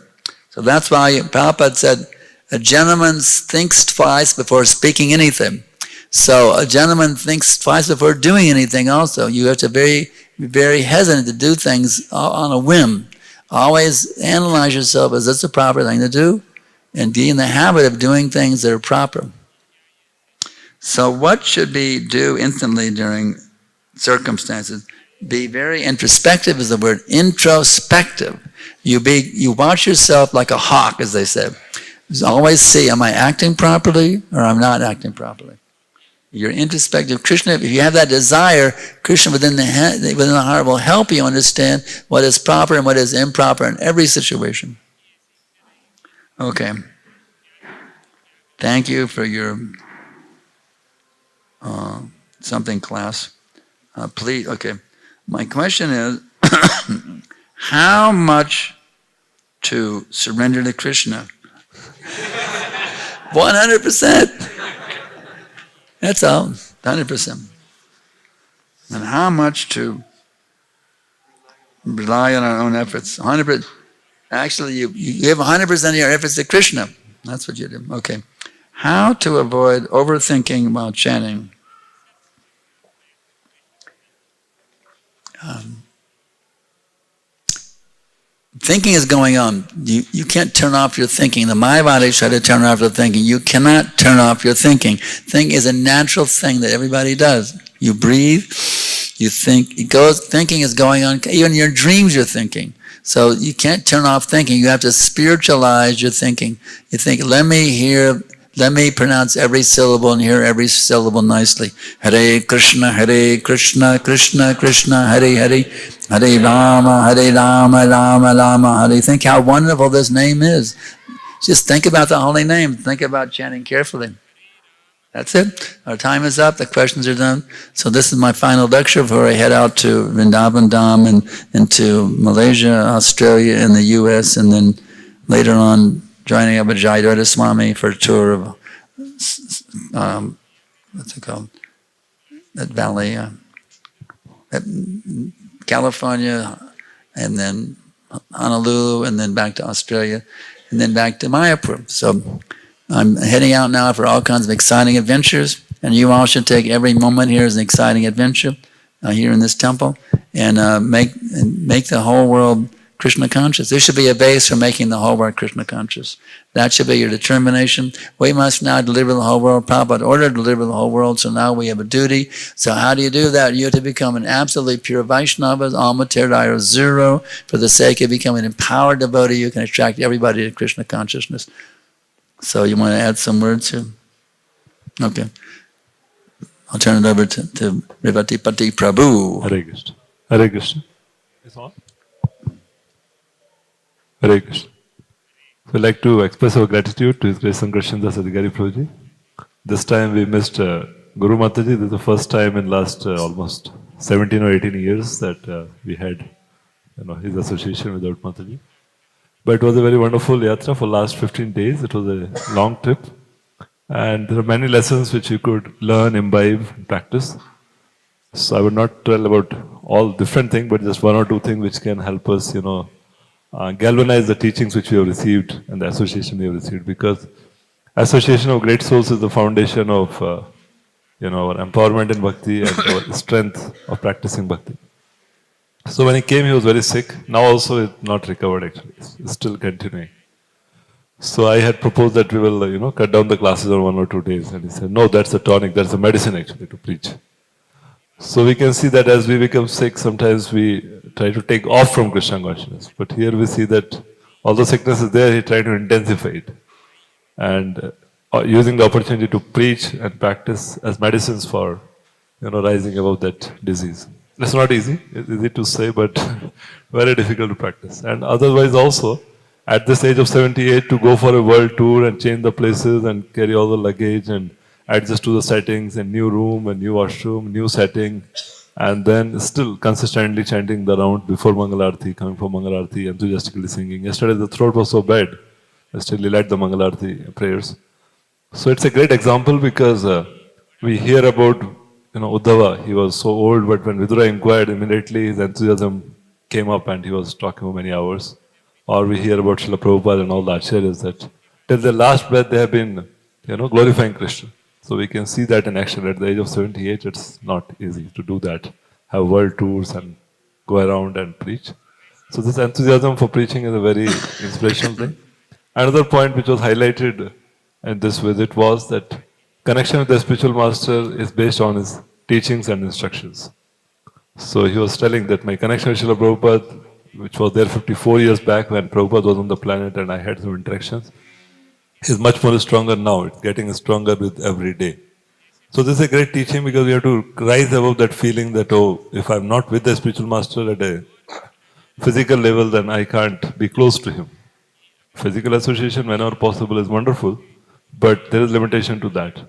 So that's why Prabhupada said, a gentleman thinks twice before speaking anything. So a gentleman thinks twice before doing anything also. You have to be very hesitant to do things on a whim. Always analyze yourself, is this the proper thing to do? And be in the habit of doing things that are proper. So what should we do instantly during circumstances? Be very introspective is the word, introspective. You watch yourself like a hawk, as they say. Always see, am I acting properly or I'm not acting properly? You're introspective. Krishna, if you have that desire, Krishna within the heart will help you understand what is proper and what is improper in every situation. Okay. Thank you for your something class. Please, okay. My question is, how much to surrender to Krishna? 100%. That's all, 100%. And how much to rely on our own efforts. 100%. Actually, you give 100% of your efforts to Krishna. That's what you do. Okay. How to avoid overthinking while chanting. Thinking is going on. You can't turn off your thinking. The Mayavadis try to turn off your thinking. You cannot turn off your thinking. Thinking is a natural thing that everybody does. You breathe, you think, thinking is going on. Even in your dreams you're thinking. So you can't turn off thinking. You have to spiritualize your thinking. You think, let me pronounce every syllable and hear every syllable nicely. Hare Krishna, Krishna Krishna, Hare Hare, Hare Rama, Rama Rama, Hare. Think how wonderful this name is. Just think about the holy name. Think about chanting carefully. That's it. Our time is up. The questions are done. So this is my final lecture before I head out to Vrindavan Dham and to Malaysia, Australia, and the US, and then later on joining up with 𝗦𝗿𝗶𝗺 Swami for a tour of, what's it called? That valley, at California, and then Honolulu, and then back to Australia, and then back to Mayapur. So I'm heading out now for all kinds of exciting adventures, and you all should take every moment here as an exciting adventure here in this temple, and make the whole world Krishna conscious. There should be a base for making the whole world Krishna conscious. That should be your determination. We must now deliver the whole world. Prabhupada ordered to deliver the whole world, so now we have a duty. So how do you do that? You have to become an absolutely pure Vaishnava, alma terdayo zero. For the sake of becoming an empowered devotee, you can attract everybody to Krishna consciousness. So you want to add some words here? Okay. I'll turn it over to 𝗕𝗵𝗴𝗃 Prabhu. Hare Krishna. Hare Krishna. It's on? Hare Krishna. We'd like to express our gratitude to His Grace Sankarshan Das Adhikari Prabhuji. This time we missed Guru Mataji. This is the first time in last almost 17 or 18 years that we had his association without Mataji. But it was a very wonderful yatra for last 15 days. It was a long trip. And there are many lessons which you could learn, imbibe, and practice. So I would not tell about all different things, but just one or two things which can help us, galvanize the teachings which we have received and the association we have received. Because association of great souls is the foundation of, our empowerment in bhakti and our strength of practicing bhakti. So when he came, he was very sick. Now also it's not recovered actually. It's still continuing. So I had proposed that we will, cut down the classes on 1 or 2 days. And he said, no, that's a tonic, that's a medicine actually to preach. So we can see that as we become sick, sometimes we try to take off from Krishna consciousness. But here we see that although sickness is there, he tried to intensify it. And using the opportunity to preach and practice as medicines for, rising above that disease. It's not easy. It's easy to say, but very difficult to practice. And otherwise also, at this age of 78, to go for a world tour and change the places and carry all the luggage and adjust to the settings, a new room, a new washroom, new setting, and then still consistently chanting the round before Mangalarti, coming for Mangalarti, enthusiastically singing. Yesterday the throat was so bad, I still led the Mangalarti prayers. So it's a great example because we hear about Uddhava, he was so old, but when Vidura inquired, immediately his enthusiasm came up and he was talking for many hours. Or we hear about Srila Prabhupada and all the acharyas that till their last breath they have been, glorifying Krishna. So we can see that in action. At the age of 78, it's not easy to do that, have world tours and go around and preach. So this enthusiasm for preaching is a very inspirational thing. Another point which was highlighted in this visit was that connection with the spiritual master is based on his teachings and instructions. So he was telling that my connection with Srila Prabhupada, which was there 54 years back when Prabhupada was on the planet and I had some interactions, is much more stronger now. It's getting stronger with every day. So this is a great teaching because we have to rise above that feeling that, if I'm not with the spiritual master at a physical level, then I can't be close to him. Physical association, whenever possible, is wonderful, but there is limitation to that.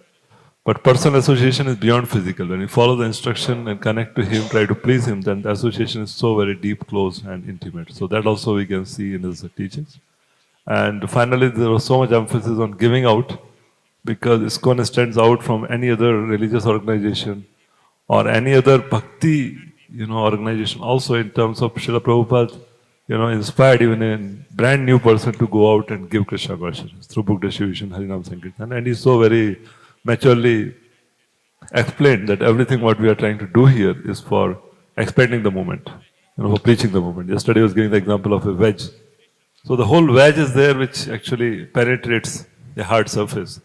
But personal association is beyond physical. When you follow the instruction and connect to him, try to please him, then the association is so very deep, close, and intimate. So that also we can see in his teachings. And finally, there was so much emphasis on giving out. because ISKCON stands out from any other religious organization or any other bhakti, organization. Also in terms of Srila Prabhupada, inspired even a brand new person to go out and give Krishna consciousness through book distribution, Harinam Sankirtan. And he so very maturely explained that everything what we are trying to do here is for expanding the movement, for preaching the movement. Yesterday I was giving the example of a wedge. So the whole wedge is there which actually penetrates the hard surface.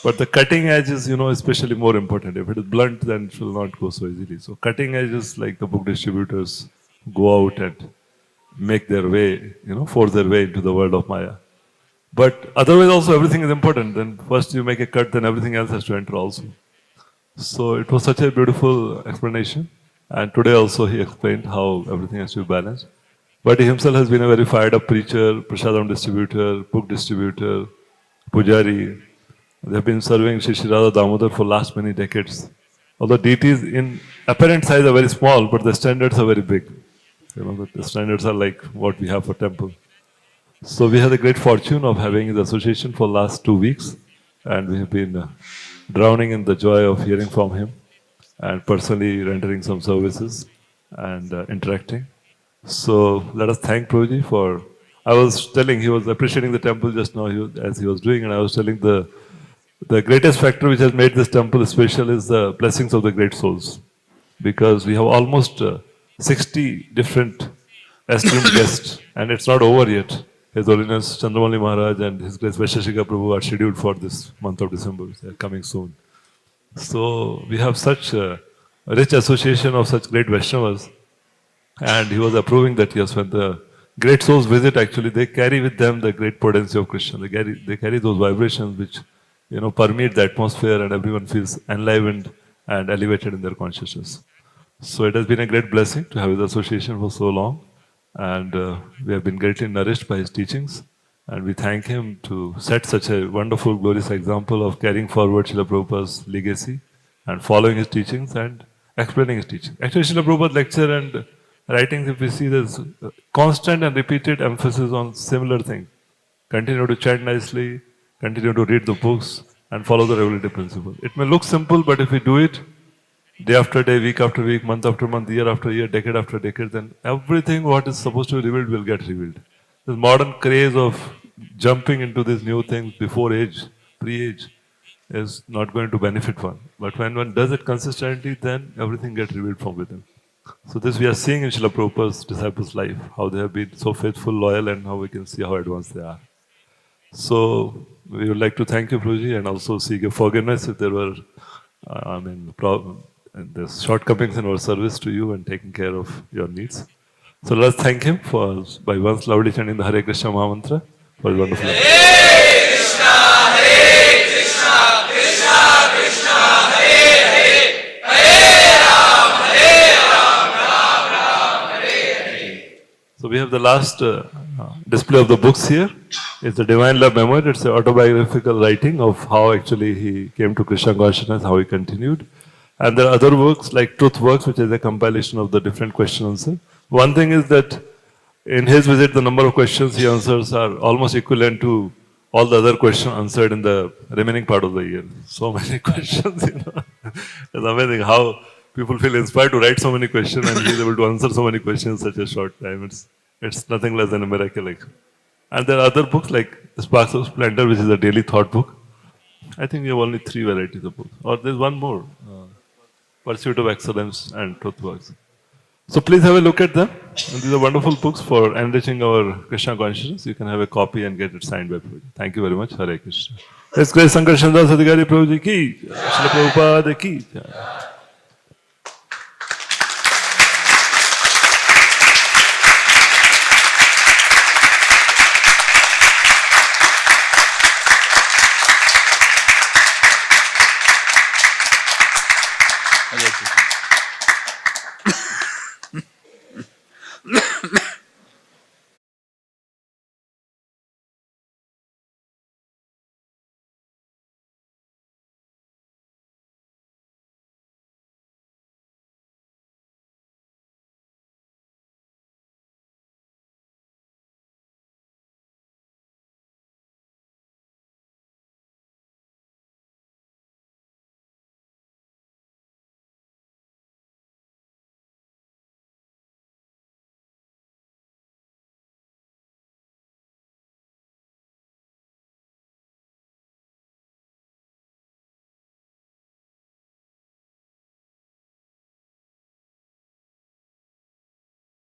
But the cutting edge is, especially more important. If it is blunt, then it will not go so easily. So cutting edge is like the book distributors go out and make their way, force their way into the world of Maya. But otherwise also everything is important. Then first you make a cut, then everything else has to enter also. So it was such a beautiful explanation. And today also he explained how everything has to be balanced. But he himself has been a very fired up preacher, prasadam distributor, book distributor, pujari. They have been serving Shri Radha Damodar for last many decades. Although deities in apparent size are very small, but the standards are very big. The standards are like what we have for temple. So we had the great fortune of having the association for last 2 weeks, and we have been drowning in the joy of hearing from him and personally rendering some services and interacting. So let us thank Prabhuji for. I was telling, he was appreciating the temple just now as he was doing, and I was telling the greatest factor which has made this temple special is the blessings of the great souls, because we have almost 60 different esteemed guests, and it's not over yet. His Holiness Chandramauli Maharaj and His Grace Vaisheshika Prabhu are scheduled for this month of December. They are coming soon. So we have such a rich association of such great Vaishnavas, and he was approving that yes, when the great souls visit, actually they carry with them the great potency of Krishna. They carry those vibrations which permeate the atmosphere, and everyone feels enlivened and elevated in their consciousness. So it has been a great blessing to have his association for so long, and we have been greatly nourished by his teachings, and we thank him to set such a wonderful, glorious example of carrying forward Srila Prabhupada's legacy and following his teachings and explaining his teaching. Actually, Srila Prabhupada's lecture and writings, if we see, there's constant and repeated emphasis on similar things. Continue to chant nicely, continue to read the books, and follow the regulative principle. It may look simple, but if we do it day after day, week after week, month after month, year after year, decade after decade, then everything what is supposed to be revealed will get revealed. This modern craze of jumping into these new things before age, pre-age, is not going to benefit one. But when one does it consistently, then everything gets revealed from within. So this we are seeing in Srila Prabhupada's disciples' life, how they have been so faithful, loyal, and how we can see how advanced they are. So we would like to thank you, Prabhuji, and also seek your forgiveness if there were, there's shortcomings in our service to you and taking care of your needs. So let's thank him by once loudly chanting the Hare Krishna Mahamantra for his wonderful. Hare Krishna, Krishna Krishna, Hare Hare, Hare Ram, Ram Hare. So we have the last display of the books here. It's the Divine Love Memoir. It's an autobiographical writing of how actually he came to Krishna consciousness, how he continued. And there are other works like Truth Works, which is a compilation of the different question answers. One thing is that in his visit, the number of questions he answers are almost equivalent to all the other questions answered in the remaining part of the year. So many questions, It's amazing how people feel inspired to write so many questions, and he is able to answer so many questions in such a short time. It's nothing less than a miracle. And there are other books like Sparks of Splendor, which is a daily thought book. I think we have only 3 varieties of books. Or there's one more, Pursuit of Excellence and Truth Works. So please have a look at them. And these are wonderful books for enriching our Krishna consciousness. You can have a copy and get it signed by Prabhuji. Thank you very much. Hare Krishna. His Grace Sankarshan Das Adhikari Prabhuji ki, Srila Prabhupada ki.